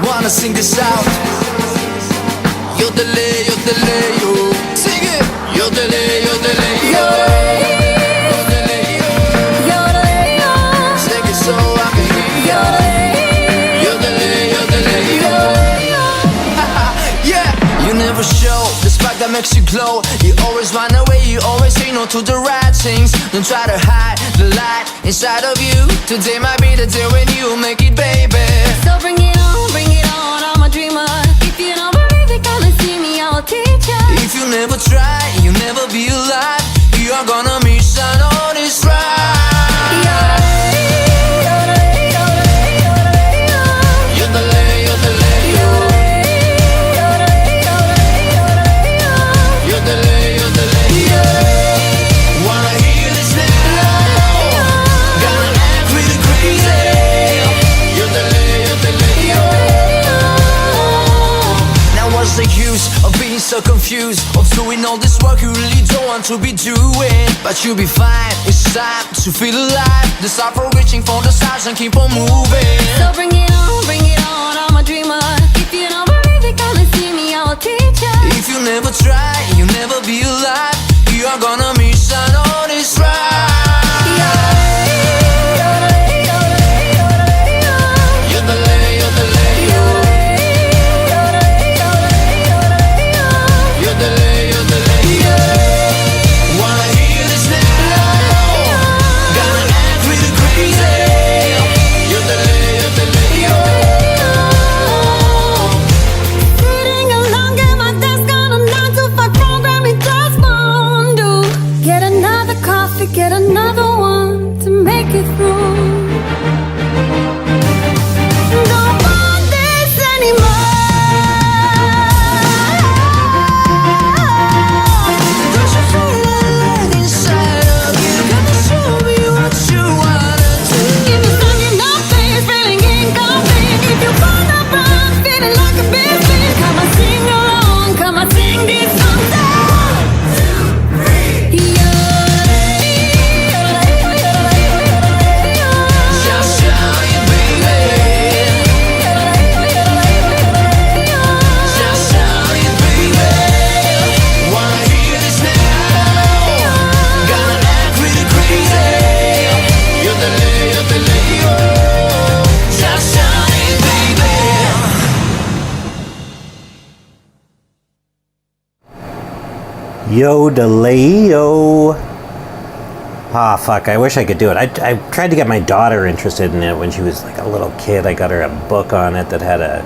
wanna sing this out? Yodelay, yodelay, yo. Sing it! Yodelay, yodelay, yo. Show the spark that makes you glow. You always run away, you always say no to the right things. Don't try to hide the light inside of you. Today might be the day when you make it, baby. So bring it on, I'm a dreamer. If you don't believe it, come and see me, I'll teach you. If you never try, you'll never be alive. You're gonna miss out on this ride. So confused, of Doing all this work you really don't want to be doing, but you'll be fine. It's time to feel alive. Decide for reaching for the stars and keep on moving. So bring it on, I'm a dreamer. If you don't believe it, come and see me, I'll teach you. If you never try, you'll never be alive. You're gonna miss out on this ride. Get another one to make it through. Don't want this anymore. Don't you feel it inside of you? Gotta show me what you wanna do. If you're stuck in the place, feeling incomplete, if you find a run, feeling like a big fish, come and sing along, come and sing this song. 1, 2, 3, yeah. Yodeleo. Ah, fuck, I wish I could do it. I tried to get my daughter interested in it when she was like a little kid. I got her a book on it that had a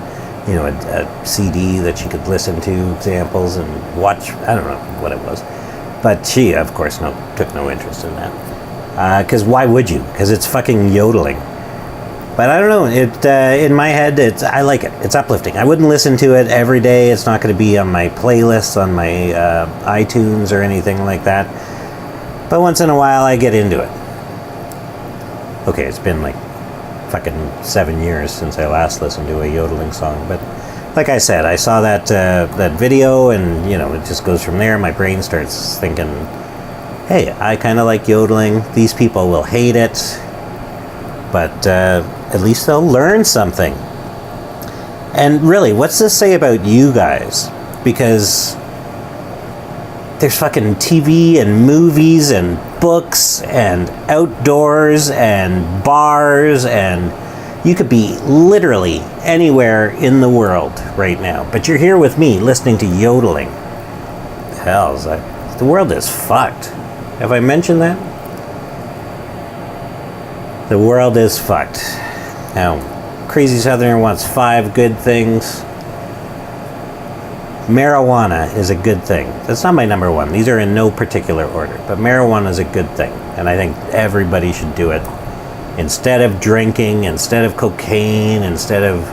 CD that she could listen to examples and watch. I don't know what it was. But she, of course, took no interest in that. Because why would you? Because it's fucking yodeling. But I don't know. In my head, I like it. It's uplifting. I wouldn't listen to it every day. It's not going to be on my playlists on my iTunes or anything like that. But once in a while, I get into it. Okay, it's been like fucking 7 years since I last listened to a yodeling song. But like I said, I saw that video, and it just goes from there. My brain starts thinking, hey, I kind of like yodeling. These people will hate it, but at least they'll learn something. And really, what's this say about you guys? Because there's fucking TV and movies and books and outdoors and bars, and you could be literally anywhere in the world right now. But you're here with me listening to yodeling. Hell, the world is fucked. Have I mentioned that? The world is fucked. Now, Crazy Southerner wants 5 good things. Marijuana is a good thing. That's not my number one. These are in no particular order. But marijuana is a good thing. And I think everybody should do it. Instead of drinking, instead of cocaine, instead of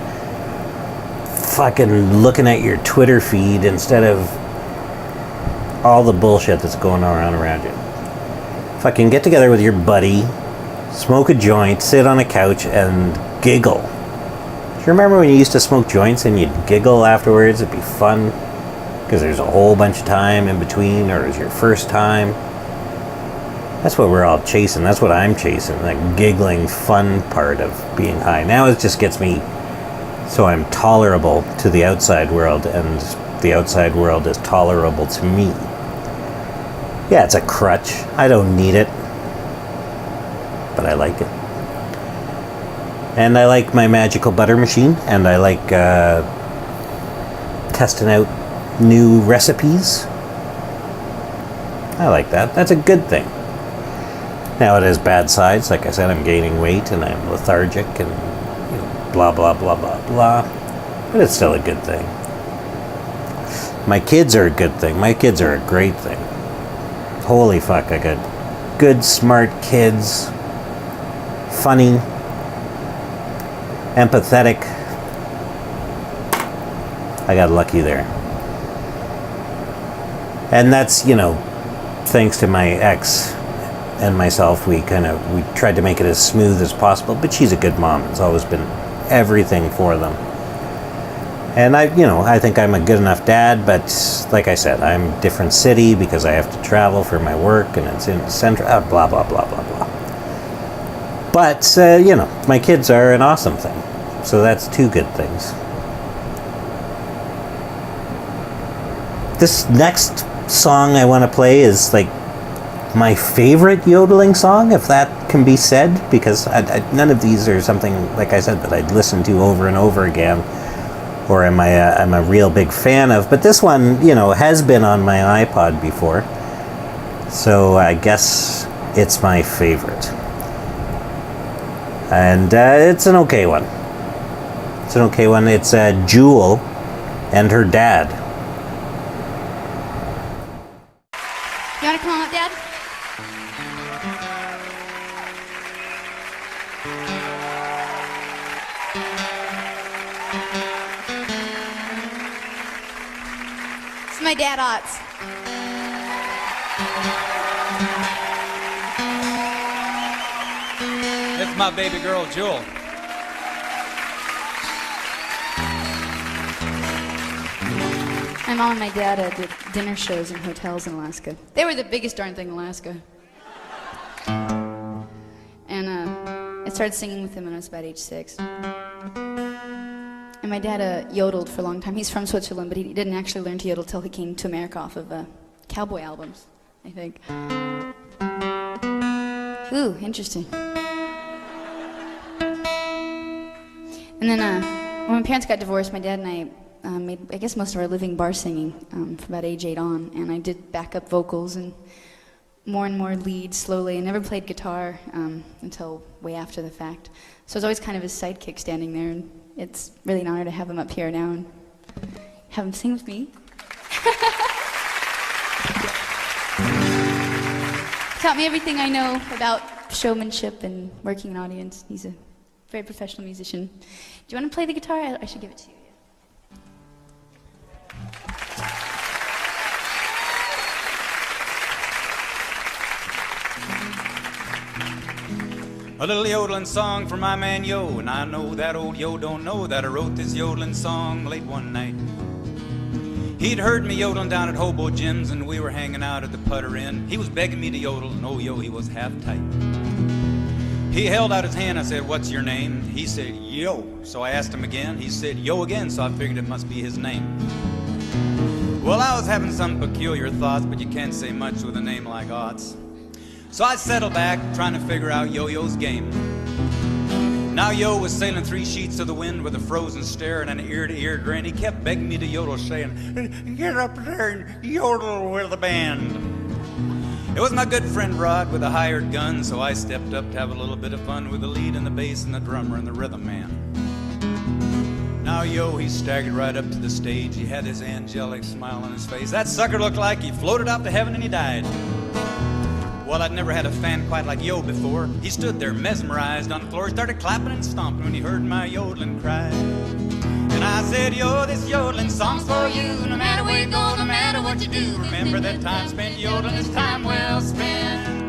fucking looking at your Twitter feed, instead of all the bullshit that's going on around you. Fucking get together with your buddy, smoke a joint, sit on a couch, and giggle. Do you remember when you used to smoke joints and you'd giggle afterwards? It'd be fun because there's a whole bunch of time in between, or it was your first time. That's what we're all chasing. That's what I'm chasing, that giggling fun part of being high. Now it just gets me so I'm tolerable to the outside world, and the outside world is tolerable to me. Yeah, it's a crutch. I don't need it, but I like it. And I like my magical butter machine, and I like testing out new recipes. I like that. That's a good thing. Now it has bad sides. Like I said, I'm gaining weight and I'm lethargic and blah, blah, blah, blah, blah. But it's still a good thing. My kids are a good thing. My kids are a great thing. Holy fuck, I got good, smart kids. Funny. Empathetic. I got lucky there. And that's, thanks to my ex and myself, we tried to make it as smooth as possible, but she's a good mom. It's always been everything for them. And I think I'm a good enough dad, but like I said, I'm a different city because I have to travel for my work, and it's in the central, blah, blah, blah, blah, blah. But, my kids are an awesome thing. So that's two good things. This next song I want to play is like my favorite yodeling song, if that can be said, because none of these are something, like I said, that I'd listen to over and over again, or I'm a real big fan of. But this one, has been on my iPod before, so I guess it's my favorite. And it's an okay one. It's an okay one. It's Jewel and her dad. You want to come on up, Dad? This is my dad, Otts. This is my baby girl, Jewel. My mom and my dad did dinner shows in hotels in Alaska. They were the biggest darn thing in Alaska. And I started singing with them when I was about age 6. And my dad yodeled for a long time. He's from Switzerland, but he didn't actually learn to yodel till he came to America off of cowboy albums, I think. Ooh, interesting. And then when my parents got divorced, my dad and I made, I guess, most of our living bar singing from about age 8 on, and I did backup vocals and more leads slowly. I never played guitar until way after the fact. So I was always kind of his sidekick standing there, and it's really an honor to have him up here now and have him sing with me. Taught me everything I know about showmanship and working an audience. He's a very professional musician. Do you want to play the guitar? I should give it to you. A little yodeling song for my man Yo, and I know that old Yo don't know that I wrote this yodeling song late one night. He'd heard me yodeling down at Hobo Jim's, and we were hanging out at the Putter Inn. He was begging me to yodel, and oh Yo, he was half tight. He held out his hand. I said, "What's your name?" He said, "Yo." So I asked him again. He said, "Yo" again, so I figured it must be his name. Well, I was having some peculiar thoughts, but you can't say much with a name like Otts. So I settled back, trying to figure out Yo-Yo's game. Now Yo was sailing 3 sheets to the wind with a frozen stare and an ear-to-ear grin. He kept begging me to yodel, saying, "Get up there and yodel with the band." It was my good friend Rod with a hired gun, so I stepped up to have a little bit of fun with the lead and the bass and the drummer and the rhythm man. Now Yo, he staggered right up to the stage. He had his angelic smile on his face. That sucker looked like he floated up to heaven and he died. Well, I'd never had a fan quite like Yo before. He stood there mesmerized on the floor. He started clapping and stomping when he heard my yodeling cry. And I said, "Yo, this yodeling song's for you. No matter where you go, no matter what you do, remember that time spent yodeling is time well spent."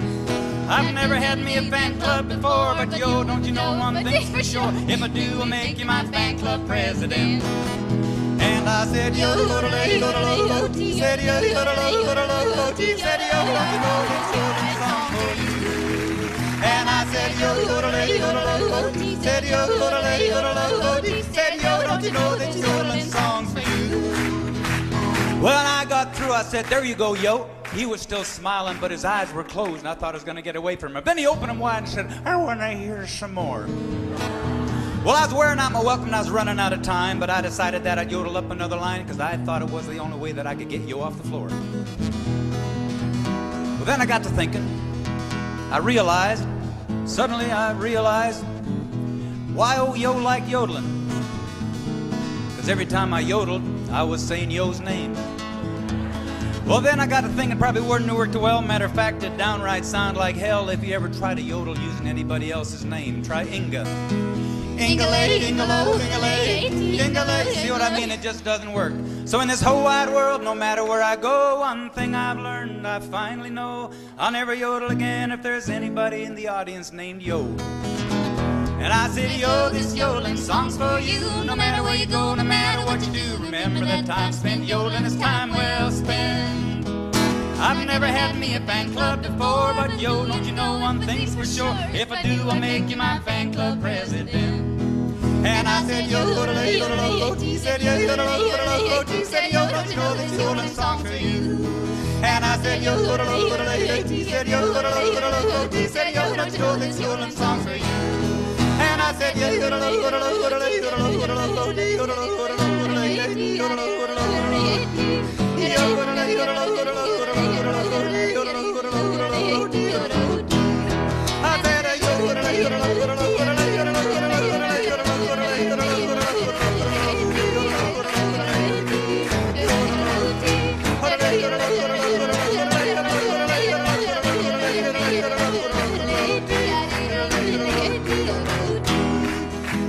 I've never had me a fan club before, but Yo, don't you know one thing's for sure? If I do, I'll make you my fan club president. And I said, "Yo, yodelay, yodelay, yo," said yo, yodelay, yodelay, yo, said yo, don't you know this yodeling song for you? And I said, "Yo, yodelay, yodelay, yo," said yo, yodelay, yodelay, yo, said yo, don't you know this yodeling song's for you? Well, when I got through, I said, "There you go, Yo." He was still smiling, but his eyes were closed, and I thought I was going to get away from him. Then he opened them wide and said, "I want to hear some more." Well, I was wearing out my welcome and I was running out of time, but I decided that I'd yodel up another line because I thought it was the only way that I could get Yo off the floor. Well, then I got to thinking. Suddenly I realized why old Yo liked yodeling. Because every time I yodeled, I was saying Yo's name. Well, then I got to thinking probably wouldn't have worked well. Matter of fact, it downright sound like hell if you ever try to yodel using anybody else's name. Try Inga. Inga-lay, Inga-lo, Inga-lay, Inga-lay. See what I mean? It just doesn't work. So in this whole wide world, no matter where I go, one thing I've learned, I finally know, I'll never yodel again if there's anybody in the audience named Yo. And I said, yo, this yodeling song's for you. No matter where you go, no matter what you do, remember that time spent yodeling is time well spent. I've never had me a fan club before, but yo, don't you know one thing's for sure? If I do, I'll make you my fan club president. And I said, yodelay, yodelay, he said, yodelay, yodelay, he said, yo, don't you know this yodeling song's for you? And I said, yodelay, yodelay, he said, yodelay, yodelay, he said, yo, don't you know this yodeling song's for you? And I said, yodelay, yodelay, yodelay, yodelay, yodelay, yodelay, yodelay, yodelay,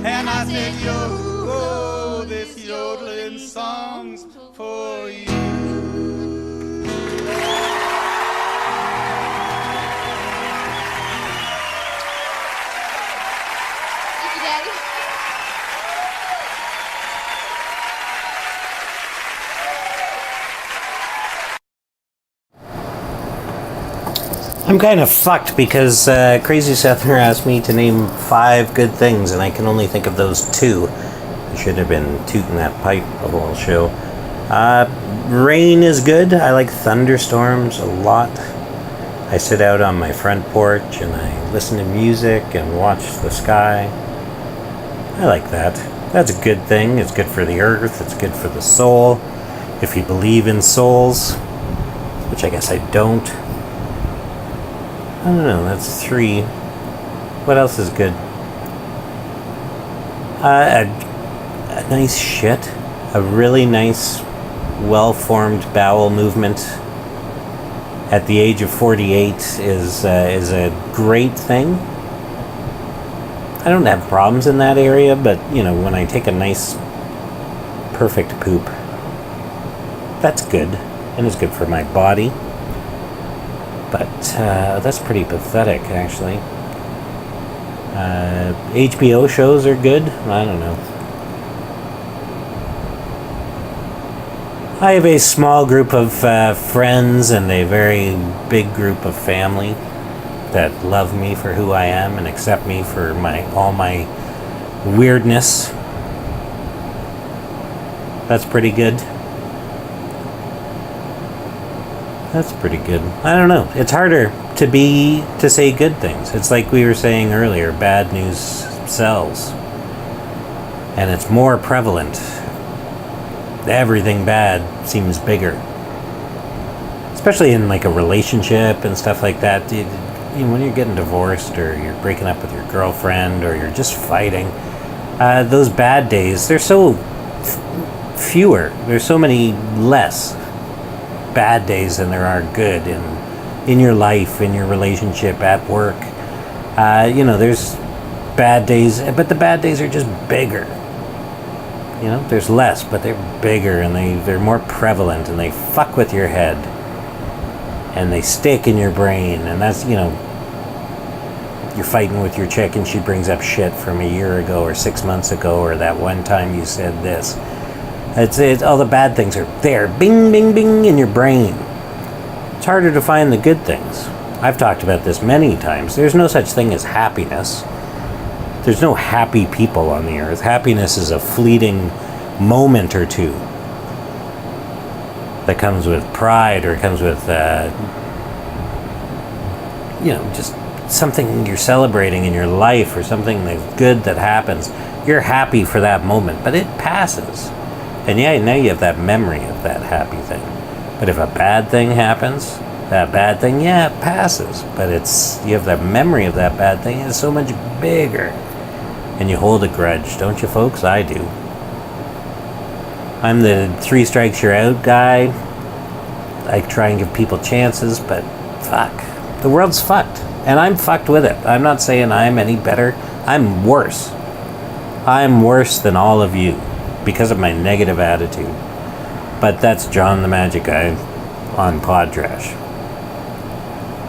and I said, yo, this yodeling song's for you. Thank you, Daddy. I'm kind of fucked because Crazy Southerner asked me to name 5 good things, and I can only think of those 2. I should have been tooting that pipe the whole show. Rain is good. I like thunderstorms a lot. I sit out on my front porch and I listen to music and watch the sky. I like that. That's a good thing. It's good for the earth. It's good for the soul. If you believe in souls, which I guess I don't. I don't know, that's 3. What else is good? A nice shit. A really nice, well-formed bowel movement at the age of 48 is a great thing. I don't have problems in that area, but, you know, when I take a nice, perfect poop, that's good, and it's good for my body. But that's pretty pathetic, actually. HBO shows are good. I don't know. I have a small group of friends and a very big group of family that love me for who I am and accept me for all my weirdness. That's pretty good. That's pretty good. I don't know. It's harder to say good things. It's like we were saying earlier, bad news sells. And it's more prevalent. Everything bad seems bigger. Especially in like a relationship and stuff like that. When you're getting divorced or you're breaking up with your girlfriend or you're just fighting, those bad days, they're so fewer. There's so many less bad days than there are good in your life, in your relationship, at work. There's bad days, but the bad days are just bigger. There's less, but they're bigger and they're more prevalent and they fuck with your head and they stick in your brain. And that's, you're fighting with your chick and she brings up shit from a year ago or 6 months ago or that one time you said this. It's all the bad things are there, bing, bing, bing, in your brain. It's harder to find the good things. I've talked about this many times. There's no such thing as happiness. There's no happy people on the earth. Happiness is a fleeting moment or two that comes with pride or comes with, just something you're celebrating in your life or something that's good that happens. You're happy for that moment, but it passes. And now you have that memory of that happy thing. But if a bad thing happens, that bad thing, it passes. But you have that memory of that bad thing, it's so much bigger. And you hold a grudge, don't you folks? I do. I'm the 3 strikes you're out guy. I try and give people chances, but fuck. The world's fucked. And I'm fucked with it. I'm not saying I'm any better. I'm worse. I'm worse than all of you because of my negative attitude. But that's John the Magic Guy on Pod Trash.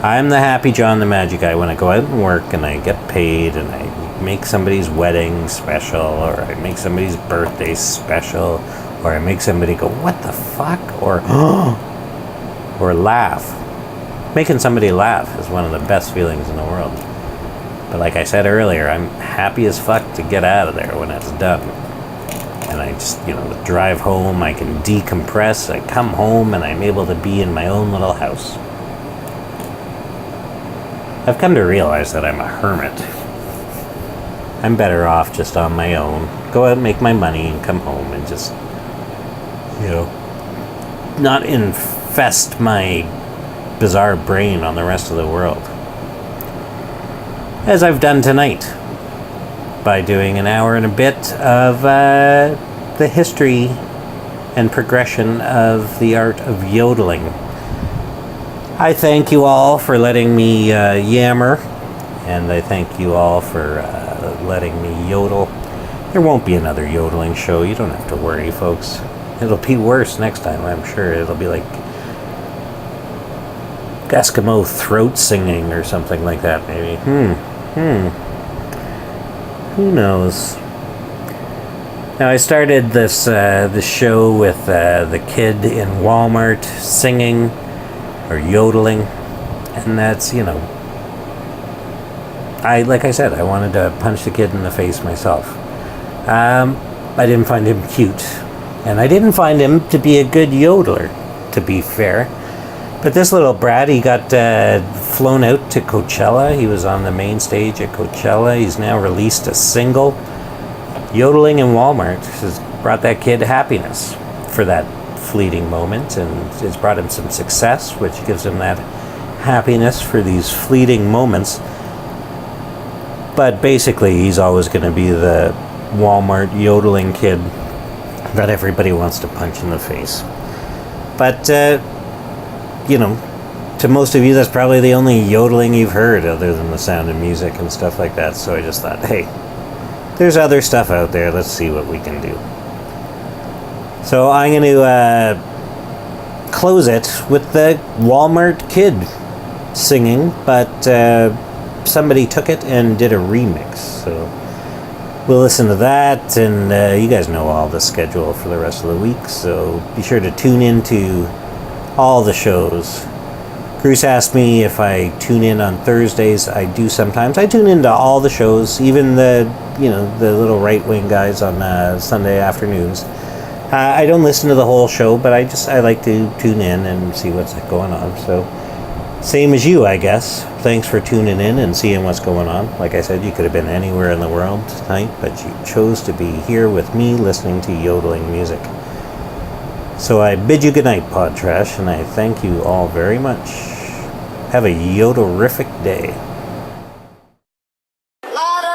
I'm the happy John the Magic Guy when I go out and work and I get paid and I make somebody's wedding special, or I make somebody's birthday special, or I make somebody go, what the fuck? Or laugh. Making somebody laugh is one of the best feelings in the world. But like I said earlier, I'm happy as fuck to get out of there when it's done. And I just, drive home, I can decompress, I come home and I'm able to be in my own little house. I've come to realize that I'm a hermit. I'm better off just on my own. Go out and make my money and come home and just, not infest my bizarre brain on the rest of the world. As I've done tonight, by doing an hour and a bit of the history and progression of the art of yodeling. I thank you all for letting me yammer, and I thank you all for letting me yodel. There won't be another yodeling show, you don't have to worry, folks. It'll be worse next time, I'm sure. It'll be like Eskimo throat singing or something like that, maybe. Who knows? Now, I started this show with the kid in Walmart singing or yodeling, and that's, like I said, I wanted to punch the kid in the face myself. I didn't find him cute, and I didn't find him to be a good yodeler, to be fair. But this little brat, he got flown out to Coachella. He was on the main stage at Coachella. He's now released a single. Yodeling in Walmart has brought that kid happiness for that fleeting moment, and it's brought him some success, which gives him that happiness for these fleeting moments. But basically, he's always going to be the Walmart yodeling kid that everybody wants to punch in the face. But, to most of you, that's probably the only yodeling you've heard other than the sound of music and stuff like that. So I just thought, hey, there's other stuff out there. Let's see what we can do. So I'm going to close it with the Walmart kid singing, but somebody took it and did a remix. So we'll listen to that, and you guys know all the schedule for the rest of the week, so be sure to tune into all the shows. Bruce asked me if I tune in on Thursdays. I do sometimes. I tune into all the shows, even the little right-wing guys on Sunday afternoons. I don't listen to the whole show, but I like to tune in and see what's going on. So, same as you, I guess. Thanks for tuning in and seeing what's going on. Like I said, you could have been anywhere in the world tonight, but you chose to be here with me listening to yodeling music. So I bid you goodnight, Pod Trash, and I thank you all very much. Have a yoderific day. Oh,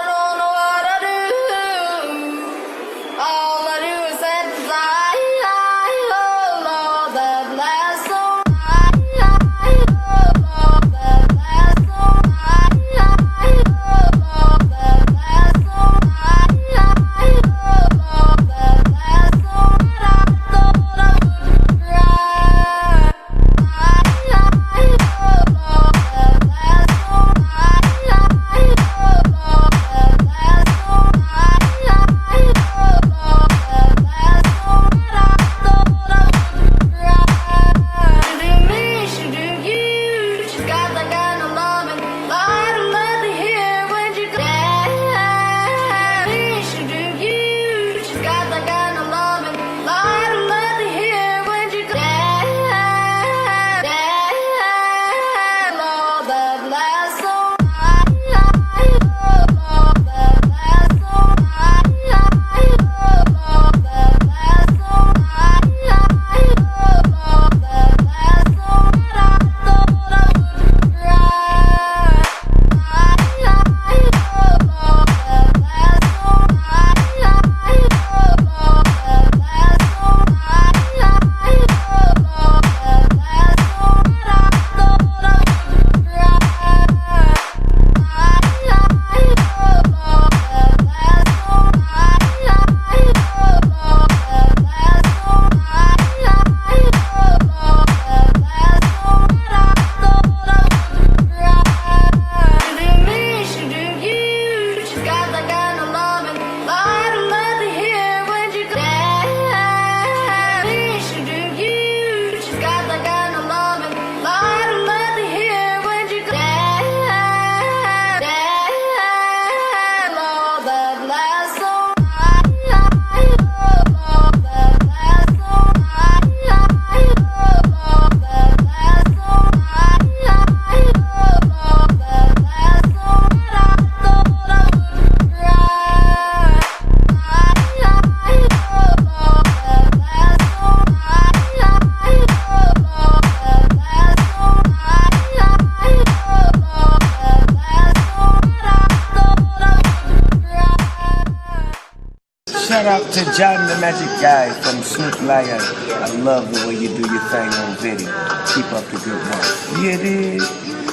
Shout out to John the Magic Guy from Snoop Lion. I love the way you do your thing on video. Keep up the good work. Yeah, it is.